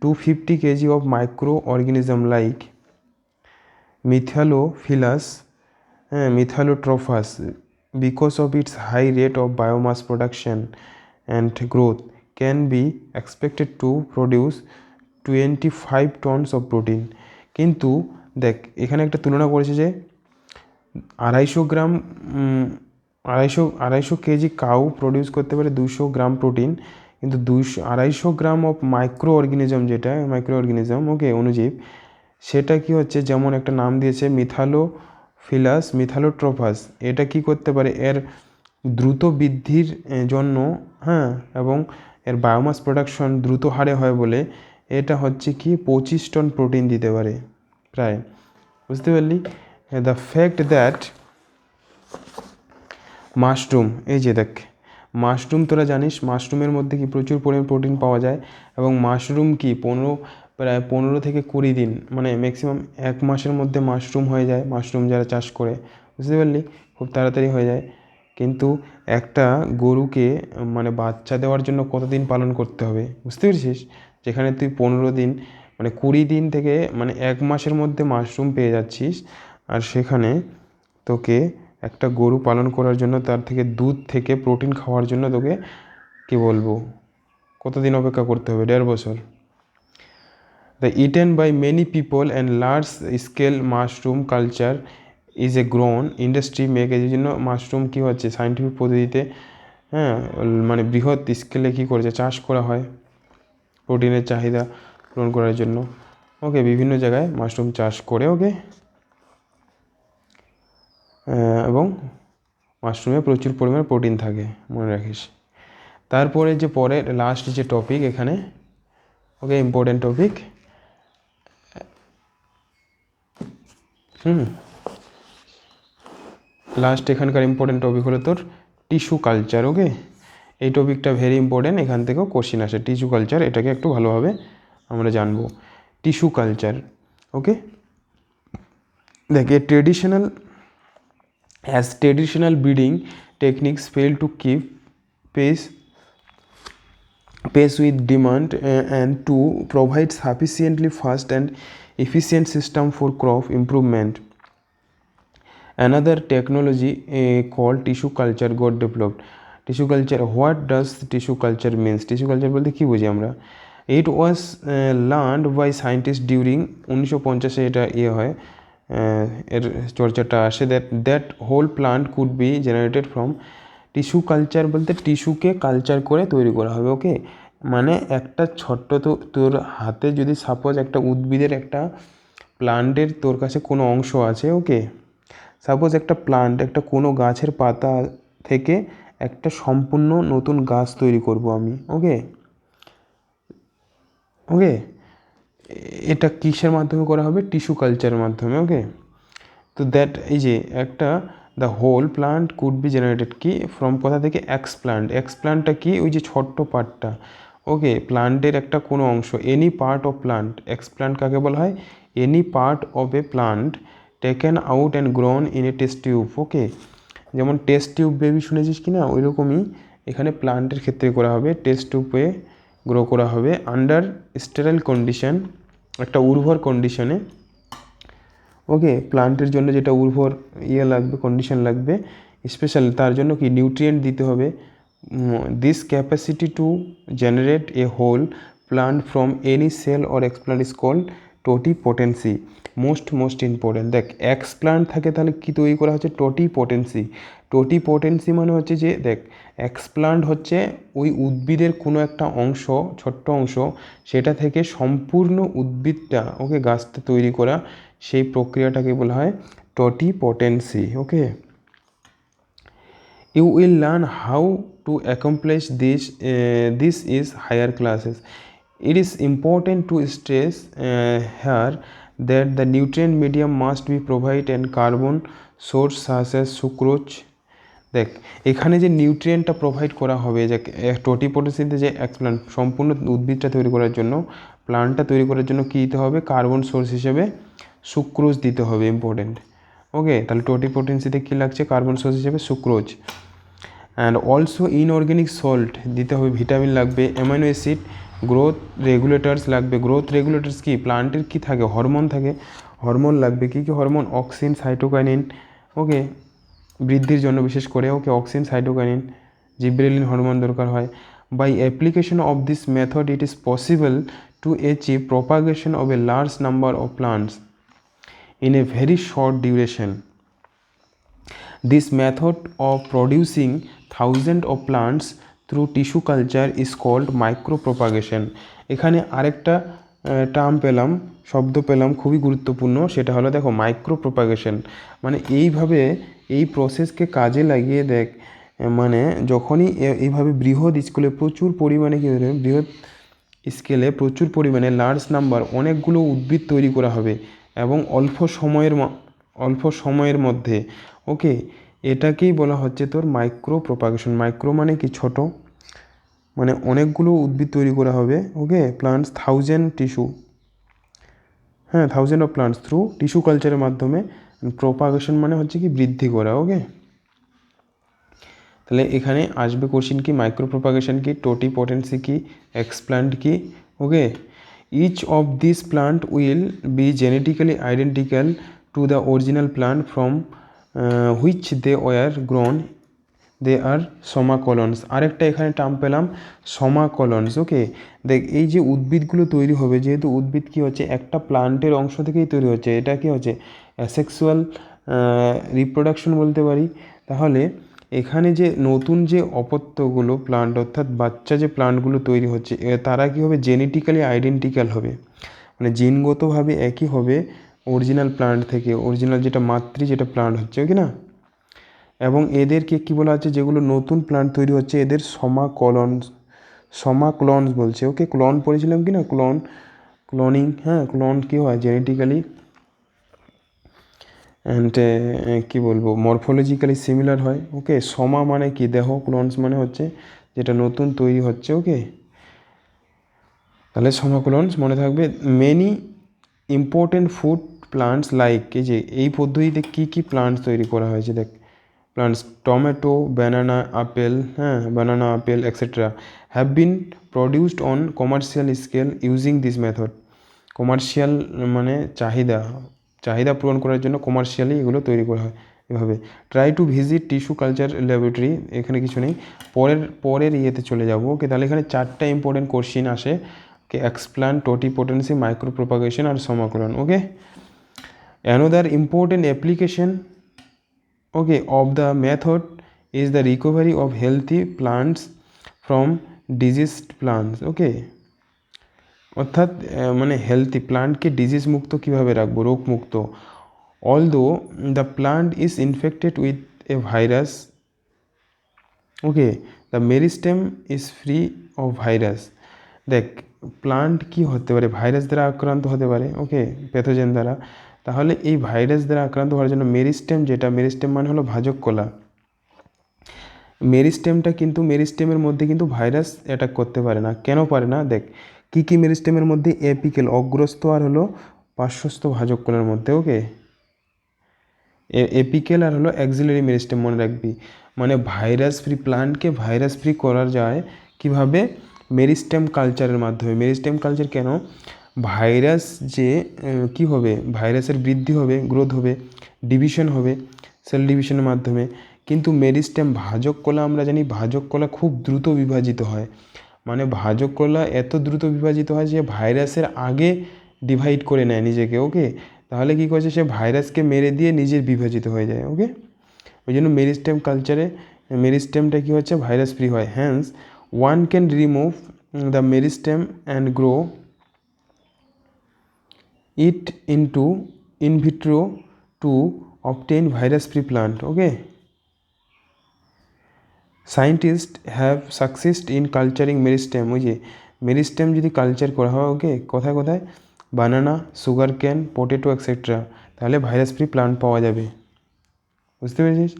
250 kg of micro organism like methylophilus, methylotrophus, because of its high rate of biomass production and growth can be expected to produce 25 tons of protein. কিন্তু দেখ এখানে একটা তুলনা করেছে যে 250 কেজি কাউ প্রডিউস করতে পারে 200 গ্রাম প্রোটিন, কিন্তু 250 গ্রাম অফ মাইক্রো অর্গানিজম, যেটা মাইক্রো অর্গানিজম, ওকে, অণুজীব, সেটা কি হচ্ছে, যেমন একটা নাম দিয়েছে মিথালোফিলাস, মিথালোট্রোফাস, এটা কি করতে পারে, এর দ্রুত বৃদ্ধির জন্য, হ্যাঁ, এবং এর বায়োমাস প্রোডাকশন দ্রুত হারে হয় বলে এটা হচ্ছে কি 25 টন প্রোটিন দিতে পারে প্রায়। বুঝতে পারলি? দ্য ফ্যাক্ট দ্যাট মাশরুম, এই যে দেখ মাশরুম, তোরা জানিস মাশরুমের মধ্যে কি প্রচুর পরিমাণ প্রোটিন পাওয়া যায়, এবং মাশরুম কি প্রায় 15 থেকে 20 দিন, মানে ম্যাক্সিমাম 1 মাসের মধ্যে মাশরুম হয়ে যায়, মাশরুম যারা চাষ করে। বুঝতে পারলি? খুব তাড়াতাড়ি হয়ে যায়। কিন্তু একটা গরুকে মানে বাচ্চা দেওয়ার জন্য কতদিন পালন করতে হবে, বুঝতে পেরেছিস? যেখানে তুই 15 দিন, মানে 20 দিন থেকে মানে 1 মাসের মধ্যে মাশরুম পেয়ে যাচ্ছিস, আর সেখানে তোকে একটা গরু পালন করার জন্য, তার থেকে দুধ থেকে প্রোটিন খাওয়ার জন্য তোকে কী বলবো কতদিন অপেক্ষা করতে হবে, 1.5 বছর। The eaten by many people and large scale mushroom culture is a grown industry make, এই জন্য মাশরুম কী হচ্ছে সায়েন্টিফিক পদ্ধতিতে, হ্যাঁ, মানে বৃহৎ স্কেলে কী করেছে, চাষ করা হয় প্রোটিনের চাহিদা পূরণ করার জন্য। ওকে, বিভিন্ন জায়গায় মাশরুম চাষ করে। ওকে, এবং মাশরুমে প্রচুর পরিমাণে প্রোটিন থাকে, মনে রাখিস। তারপরে যে পরে লাস্ট যে টপিক এখানে, ওকে, ইম্পর্টেন্ট টপিক, লাস্ট এখানকার ইম্পর্টেন্ট টপিক হলো তোর টিস্যু কালচার। ওকে, এই টপিকটা ভেরি ইম্পর্টেন্ট, এখান থেকেও কোশ্চিন আসে। টিস্যু কালচার, এটাকে একটু ভালোভাবে আমরা জানবো। টিস্যু কালচার, ওকে, দেখ traditional breeding techniques fail to keep pace with demand and to provide sufficiently fast and efficient system for crop improvement. Another technology called tissue culture got developed. Tissue culture, what does tissue culture means? Tissue culture বলতে কি বুঝি আমরা? It was learned by scientists during 1950 এটা হয়, এর চর্চাটা আসে, that whole plant could be generated from tissue culture বলতে টিস্যুকে কালচার করে তৈরি করা হবে। ওকে, মানে একটা ছোট্ট, তো তোর হাতে যদি সাপোজ একটা উদ্ভিদের একটা প্লান্টের তোর কাছে কোনো অংশ আছে, ওকে, সাপোজ একটা প্লান্ট, একটা কোনো গাছের পাতা থেকে একটা সম্পূর্ণ নতুন গাছ তৈরি করব আমি। ওকে, ওকে, এটা কিসের মাধ্যমে করা হবে? টিস্যু কালচারের মাধ্যমে। ওকে, তো দ্যাট, এই যে একটা the whole plant could be generated কি ফ্রম, কোথা থেকে? এক্সপ্লান্টটা কি? ওই যে ছোট্ট পার্টটা। ওকে, প্লান্টের একটা কোনো অংশ, any part of plant. Explant কাকে বলা হয়? Any part of a plant taken out and grown in a test tube. Okay, যেমন টেস্ট টিউব বেবি শুনেছিস কি না, ওই রকমই এখানে প্লান্টের ক্ষেত্রে করা হবে, টেস্ট টিউবে গ্রো করা হবে আন্ডার স্টেরাইল কন্ডিশন, একটা উর্বর কন্ডিশনে। ওকে, প্লান্টের জন্য যেটা উর্বর লাগবে, কন্ডিশন লাগবে স্পেশাল, তার জন্য কি নিউট্রিয়েন্ট দিতে হবে। This capacity to generate a whole plant from any cell or explant is called totipotency. Most important, দেখ এক্সপ্লান্ট থাকে তাহলে কি তৈরি করা হচ্ছে? টোটিপোটেন্সি। টোটিপোটেন্সি মানে হচ্ছে যে, দেখ এক্সপ্লান্ট হচ্ছে ওই উদ্ভিদের কোনো একটা অংশ, ছোট্ট অংশ, সেটা থেকে সম্পূর্ণ উদ্ভিদটা, ওকে, গাছটা তৈরি করা, সেই প্রক্রিয়াটাকে বলা হয় টোটিপোটেন্সি। ওকে, you will learn how to accomplish this is higher classes. It is important to stress here that the nutrient medium must be provided and carbon source such as sucrose. দেখ এখানে যে নিউট্রিয়েন্টটা প্রোভাইড করা হবে, যে টোটিপোটেন্সিতে যে এক্সপ্লান্ট সম্পূর্ণ উদ্ভিদটা তৈরি করার জন্য, প্লান্টটা তৈরি করার জন্য কী দিতে হবে? কার্বন সোর্স হিসেবে সুক্রোজ দিতে হবে, ইম্পর্টেন্ট। ওকে, তাহলে টোটিপোটেন্সিতে কী লাগছে? কার্বন সোর্স হিসেবে sucrose. And also inorganic salt দিতে হবে, ভিটামিন লাগবে, অ্যামাইনো অ্যাসিড, গ্রোথ রেগুলেটরস লাগবে। গ্রোথ রেগুলেটরস কি, প্লান্টের কি থাকে, হরমোন থাকে, হরমোন লাগবে। কী কী হরমোন, অক্সিন, সাইটোকাইনিন, ওকে, বৃদ্ধির জন্য বিশেষ করে, okay, auxin, cytokinin, gibberellin hormone দরকার হয়। By application of this method it is possible to achieve propagation of a large number of plants in a very short duration. This method of producing thousands of plants through tissue culture is called micropropagation. এখানে আরেকটা টার্ম পেলাম, শব্দ পেলাম খুবই গুরুত্বপূর্ণ, সেটা হলো দেখো মাইক্রোপ্রোপাগেশন। মানে এইভাবে এই প্রসেসকে কাজে লাগিয়ে দেখ, মানে যখনই এইভাবে বৃহৎ স্কেলে প্রচুর পরিমাণে কী হবে, বৃহৎ স্কেলে প্রচুর পরিমাণে লার্জ নাম্বার অনেকগুলো উদ্ভিদ তৈরি করা হবে এবং অল্প সময়ের মধ্যে, ওকে, এটাকেই বলা হচ্ছে তোর মাইক্রো প্রোপাগেশন। মাইক্রো মানে কি, ছোট, মানে অনেকগুলো উদ্ভিদ তৈরি করা হবে, okay, plants, thousand of plants through tissue কালচারের মাধ্যমে। প্রোপাগেশন মানে হচ্ছে কি, বৃদ্ধি করা, ওকে। তাহলে এখানে আসবে কোশ্চিন কি, মাইক্রো প্রোপাগেশন কি, টোটিপোটেন্সি কি, এক্সপ্ল্যান্ট কি, ওকে। Each of these plant will be genetically identical to the original plant from which they were grown. They are somacolons. আরেকটা এখানে টার্ম পেলাম, somacolons, ওকে। দেখ এই যে উদ্ভিদগুলো তৈরি হবে, যেহেতু উদ্ভিদ কি হচ্ছে, একটা প্লান্টের অংশ থেকেই তৈরি হচ্ছে, এটা কি হচ্ছে অ্যাসেক্সুয়াল রিপ্রোডাকশন বলতে পারি। তাহলে এখানে যে নতুন যে অপত্যগুলো প্লান্ট, অর্থাৎ বাচ্চা যে প্লান্টগুলো তৈরি হচ্ছে, তারা কী হবে, জেনেটিক্যালি আইডেন্টিক্যাল হবে, মানে জিনগতভাবে একই হবে অরিজিনাল প্লান্ট থেকে, অরিজিনাল যেটা যেটা প্লান্ট হচ্ছে, ওকে না। এবং এদেরকে কী বলা হচ্ছে, যেগুলো নতুন প্লান্ট তৈরি হচ্ছে এদের সমাক্লনস বলছে, ওকে। ক্লন পড়েছিলাম কি না, ক্লোনিং, হ্যাঁ, ক্লন কী হয়, জেনেটিক্যালি অ্যান্ড কী বলবো, মরফোলজিক্যালি সিমিলার হয়, ওকে। সমা মানে কি, দেহ, ক্লোনস মানে হচ্ছে যেটা নতুন তৈরি হচ্ছে, ওকে। তাহলে সমাক্লোনস মনে থাকবে। Many important food plants like, এই পদ্ধতিতে কী কী প্লান্টস তৈরি করা হয়েছে দেখ, প্লান্টস টমেটো, ব্যানানা, আপেল, হ্যাঁ, banana, apple etcetera have been produced on commercial scale using this method. Commercial মানে চাহিদা পূরণ করার জন্য কমার্শিয়ালি এগুলো তৈরি করা হয় এভাবে। Try to visit tissue culture laboratory, এখানে কিছু নেই, পরের ইয়েতে চলে যাব, ওকে। তাহলে এখানে চারটা ইম্পর্টেন্ট কোশ্চিন আসে, okay, explant, totipotency, micro propagation আর সমাকলন, okay. Another important application, okay, of the method is the recovery of healthy plants from diseased plants, okay। অর্থাৎ মানে হেলথি প্লান্টকে ডিজিজ মুক্ত কীভাবে রাখবো, রোগ মুক্ত। Although the plant is infected with a virus, okay, the meristem is free of virus. দেখ প্লান্ট কি হতে পারে, ভাইরাস দ্বারা আক্রান্ত হতে পারে, ওকে, প্যাথোজেন দ্বারা। তাহলে এই ভাইরাস দ্বারা আক্রান্ত হওয়ার জন্য মেরিস্টেম মানে হলো ভাজক কলা, মেরিস্টেমের মধ্যে কিন্তু ভাইরাস অ্যাটাক করতে পারে না। কেন পারে না, দেখ কী কী মেরিস্টেমের মধ্যে, এপিকেল, অগ্রস্থ আর হলো পার্শ্বস্থ ভাজক কলার মধ্যে, ওকে। এপিকেল আর হলো অ্যাক্সিলারি মেরিস্টেম মনে রাখবি। মানে ভাইরাস ফ্রি প্লান্টকে ভাইরাস ফ্রি করা যায় কিভাবে, মেরিস্টেম কালচারের মাধ্যমে। মেরিস্টেম কালচার কেন, ভাইরাস যে কী হবে, ভাইরাসের বৃদ্ধি হবে, গ্রোথ হবে, ডিভিশন হবে সেল ডিভিশনের মাধ্যমে। কিন্তু মেরিস্টেম, ভাজক কলা আমরা জানি ভাজক কলা খুব দ্রুত বিভাজিত হয়, মানে ভাজক কলা এত দ্রুত বিভাজিত হয় যে ভাইরাসের আগে ডিভাইড করে নেয় নিজেকে, ওকে। তাহলে কী করছে, সে ভাইরাসকে মেরে দিয়ে নিজের বিভাজিত হয়ে যায়, ওকে। ওই জন্য মেরিস্টেম কালচারে মেরিস্টেমটা কী হচ্ছে, ভাইরাস ফ্রি হয়। Hence one can remove the meristem and grow it into in vitro to obtain virus free plant, okay। Scientists have succeeded in culturing meristem, ওই যে মেরিস্টেম যদি কালচার করা হয়, ওকে, কোথায় কোথায়, বানানা, সুগার ক্যান, পটেটো এক্সেট্রা, তাহলে ভাইরাস ফ্রি প্লান্ট পাওয়া যাবে, বুঝতে পেরেছিস।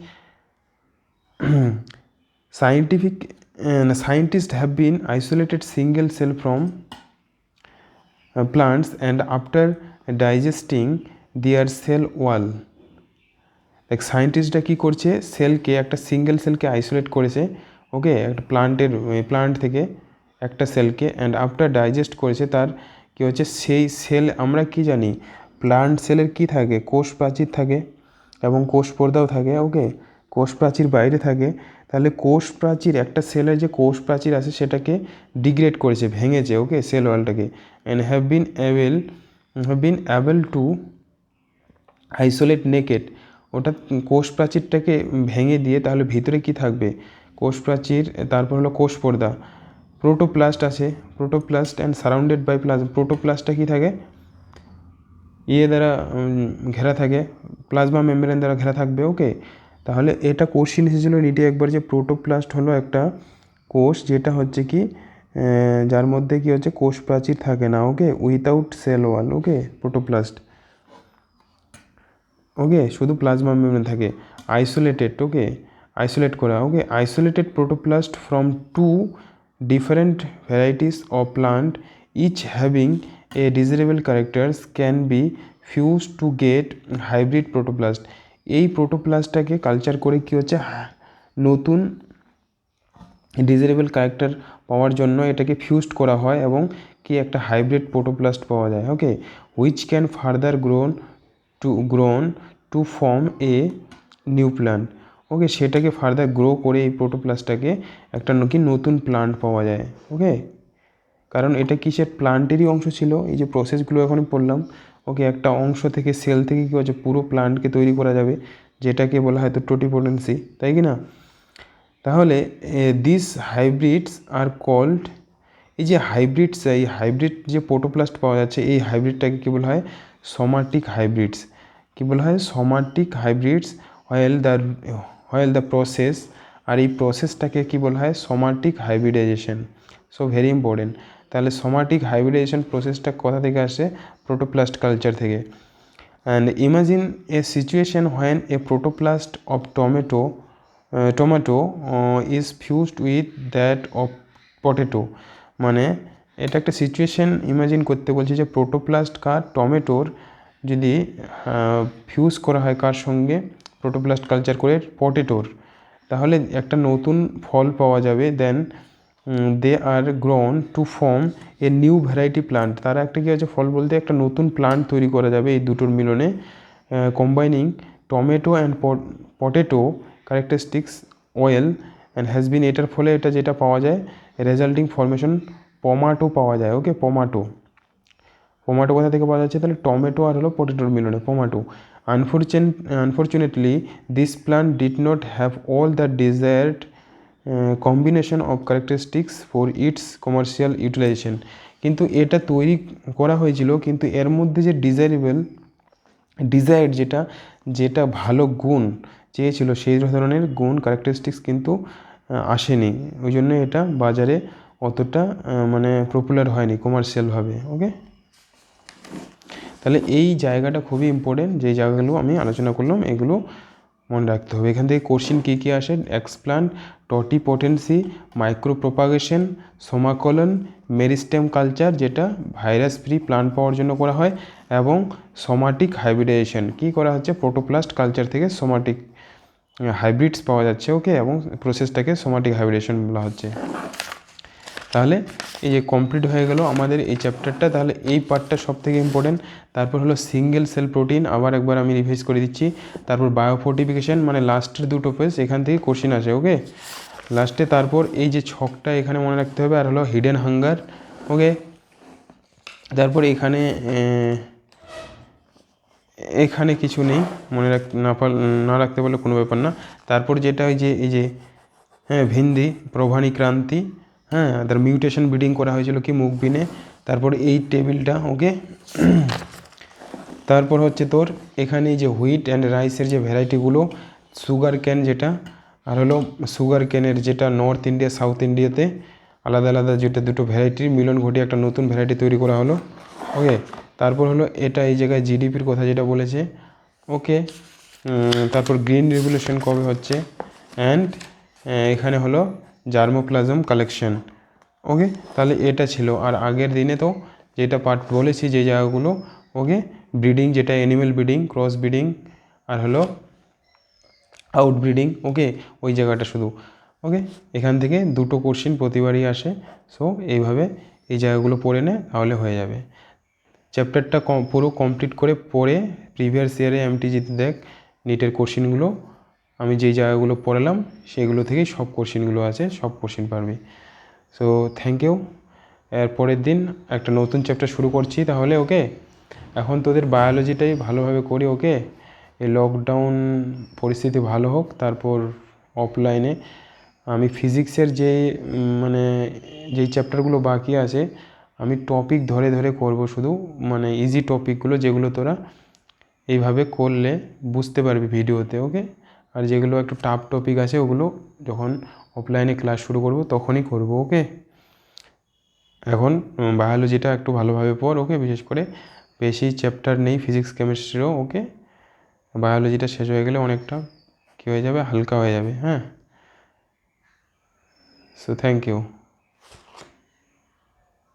Scientists have been isolated single cell from plants and after digesting their cell wall দেখ সায়েন্টিস্টরা কী করছে, সেলকে একটা সিঙ্গেল সেলকে আইসোলেট করেছে, ওকে, একটা প্লান্ট থেকে একটা সেলকে, অ্যান্ড আফটার ডাইজেস্ট করেছে তার কী হচ্ছে সেই সেল, আমরা কি জানি প্লান্ট সেলের কি থাকে, কোষ প্রাচীর থাকে এবং কোষ পর্দাও থাকে, ওকে, কোষ প্রাচীর বাইরে থাকে। তাহলে কোষ প্রাচীর, একটা সেলের যে কোষ প্রাচীর আছে সেটাকে ডিগ্রেড করেছে, ভেঙেছে, ওকে, সেল ওয়ালটাকে, and have been able to isolate naked, ওটা কোষ প্রাচীরটাকে ভেঙে দিয়ে তাহলে ভিতরে কি থাকবে, কোষ প্রাচীর, তারপর হলো কোষ পর্দা, প্রোটোপ্লাস্ট আছে, protoplast and surrounded by plasma, প্রোটোপ্লাস্টটা কী থাকে, দ্বারা ঘেরা থাকে, প্লাজমা মেমব্রেন দ্বারা ঘেরা থাকবে, ওকে। তাহলে এটা কোশ্চিন এসেছিলো নিটে একবার, যে প্রোটোপ্লাস্ট হলো একটা কোষ যেটা হচ্ছে কি যার মধ্যে কি হচ্ছে কোষ প্রাচীর থাকে না, okay, without cell wall, okay, protoplast, okay, শুধু প্লাজমা মেমব্রেন থাকে, আইসোলেটেড, ওকে, আইসোলেট করা, okay, isolated protoplast from two different varieties of plant each having a desirable characters can be fuse to get hybrid protoplast. এই প্রোটোপ্লাস্টটাকে কালচার করে কী হচ্ছে নতুন ডিজারেবল ক্যারেক্টার পাওয়ার জন্য এটাকে ফিউজড করা হয় এবং কি একটা হাইব্রিড প্রোটোপ্লাস্ট পাওয়া যায়, okay, which can further grown to form a new plant, okay, সেটাকে ফার্দার গ্রো করে এই প্রোটোপ্লাস্টটাকে একটা কি নতুন প্লান্ট পাওয়া যায়, ওকে, কারণ এটা কিসের প্লান্টেরই অংশ ছিল, এই যে প্রসেসগুলো এখন পড়লাম, ওকে, একটা অংশ থেকে সেল থেকে কী হচ্ছে পুরো প্লান্টকে তৈরি করা যাবে, যেটাকে বলা হয় তো টোটিপোটেন্সি, তাই কি না। তাহলে দিস হাইব্রিডস আর কল্ড, এই যে হাইব্রিডস, এই হাইব্রিড যে প্রোটোপ্লাস্ট পাওয়া যাচ্ছে এই হাইব্রিডটাকে কী বলা হয়, সোমাটিক হাইব্রিডস, কী বলা হয়, সোমাটিক হাইব্রিডস, হোয়েল দ্য প্রসেস, আর এই প্রসেসটাকে কী বলা হয়, somatic hybridization. So very important. তাহলে সোমাটিক হাইব্রিডাইজেশন প্রসেসটা কোথা থেকে আসে, প্রোটোপ্লাস্ট কালচার থেকে। And imagine a situation when a protoplast of tomato is fused with that of potato, মানে এটা একটা সিচুয়েশন ইমাজিন করতে বলছে যে প্রোটোপ্লাস্ট কার, টমেটোর যদি ফিউজ করা হয় কার সঙ্গে, প্রোটোপ্লাস্ট কালচার করে পটেটোর, তাহলে একটা নতুন ফল পাওয়া যাবে। Then they are grown to form a new variety plant, তারা একটা কী হচ্ছে ফল বলতে একটা নতুন প্লান্ট তৈরি করা যাবে এই দুটোর মিলনে, combining tomato and potato characteristics well and has been, এটার ফলে এটা যেটা পাওয়া যায় রেজাল্টিং ফরমেশন পমাটো পাওয়া যায়, ওকে, পমাটো কোথা থেকে পাওয়া যাচ্ছে, তাহলে টমেটো আর হলো পটেটোর মিলনে pomato. Unfortunately this plant did not have all the desired combination of characteristics for its commercial utilization, কিন্তু এটা তৈরি করা হয়েছিল কিন্তু এর মধ্যে যে ডিজায়ার্ড যেটা ভালো গুণ চেয়েছিল সেই ধরনের গুণ ক্যারেক্টারিস্টিক্স কিন্তু আসেনি, ওই জন্য এটা বাজারে অতটা মানে পপুলার হয়নি কমার্শিয়ালভাবে, ওকে। তাহলে এই জায়গাটা খুবই ইম্পর্টেন্ট, যে জায়গাগুলো আমি আলোচনা করলাম এগুলো মনে রাখতে হবে। এখান থেকে কোশ্চিন কী কী আসে, explant, totipotency, micropropagation, সোমাকলন, meristem culture যেটা ভাইরাস ফ্রি প্লান্ট পাওয়ার জন্য করা হয়, এবং সোমাটিক হাইব্রিডাইজেশন কী করা হচ্ছে, প্রোটোপ্লাস্ট কালচার থেকে সোমাটিক হাইব্রিডস পাওয়া যাচ্ছে, ওকে, এবং প্রসেসটাকে সোমাটিক হাইব্রিডেশন বলা হচ্ছে। তাহলে এই যে কমপ্লিট হয়ে গেল আমাদের এই চ্যাপ্টারটা, তাহলে এই পার্টটা সব থেকে ইম্পর্টেন্ট। তারপর হলো সিঙ্গেল সেল প্রোটিন, আবার একবার আমি রিভাইজ করে দিচ্ছি। তারপর বায়োফোর্টিফিকেশন, মানে লাস্টের দুটো পেজ এখান থেকে কোশ্চিন আসে, ওকে, লাস্টে। তারপর এই যে ছকটা এখানে মনে রাখতে হবে, আর হলো হিডেন হাঙ্গার, ওকে। তারপর এখানে কিছু নেই, মনে না রাখতে পারলে কোনো ব্যাপার না। তারপর যেটা এই যে ভিন্দি প্রভানী ক্রান্তি, তার মিউটেশন ব্রিডিং করা হয়েছিল কি মুখবিনে, তারপর এই টেবিলটা, ওকে। তারপর হচ্ছে তোর এখানে যে হুইট অ্যান্ড রাইসের যে ভ্যারাইটিগুলো, সুগার ক্যান যেটা, আর হলো সুগার ক্যানের যেটা নর্থ ইন্ডিয়া সাউথ ইন্ডিয়াতে আলাদা আলাদা যেটা দুটো ভ্যারাইটির মিলন ঘটিয়ে একটা নতুন ভ্যারাইটি তৈরি করা হলো, ওকে। তারপর হলো এটা এই জায়গায় জিডিপির কথা যেটা বলেছে, ওকে। তারপর গ্রিন রেভলিউশন কবে হচ্ছে, অ্যান্ড এখানে হলো জার্মোপ্লাজম কালেকশন, ওকে। তাহলে এটা ছিল, আর আগের দিনে তো যেটা পার্ট বলেছি যে জায়গাগুলো, ওকে, ব্রিডিং যেটা অ্যানিমেল ব্রিডিং, ক্রস ব্রিডিং, আর হলো আউটব্রিডিং, ওকে, ওই জায়গাটা শুধু, ওকে। এখান থেকে দুটো কোশ্চেন প্রতিবারই আসে। সো এইভাবে এই জায়গাগুলো পড়ে নে, তাহলে হয়ে যাবে। চ্যাপ্টারটা পুরো কমপ্লিট করে পড়ে প্রিভিয়াস ইয়ারে এমটিজিতে দেখ নিটের কোশ্চেনগুলো, আমি যেই জায়গাগুলো পড়ালাম সেগুলো থেকেই সব কোশ্চেনগুলো আছে, সব কোশ্চেন পারবি। So thank you. এর পরের দিন একটা নতুন চ্যাপ্টার শুরু করছি তাহলে, ওকে। এখন তোদের বায়োলজিটাই ভালোভাবে করি, ওকে। এই লকডাউন পরিস্থিতি ভালো হোক, তারপর অফলাইনে আমি ফিজিক্সের যে মানে যেই চ্যাপ্টারগুলো বাকি আছে আমি টপিক ধরে ধরে করব শুধু, মানে ইজি টপিকগুলো যেগুলো তোরা এইভাবে করলে বুঝতে পারবি ভিডিওতে, ওকে। আর যেগুলো একটু টাফ টপিক আছে ওগুলো যখন অফলাইনে ক্লাস শুরু করব তখনই করব, ওকে। এখন বায়োলজিটা একটু ভালোভাবে পড়, ওকে। বিশেষ করে বেশি চ্যাপ্টার নেই ফিজিক্স কেমিস্ট্রিরও, ওকে। বায়োলজিটা শেষ হয়ে গেলে অনেকটা কী হয়ে যাবে, হালকা হয়ে যাবে, হ্যাঁ। So thank you.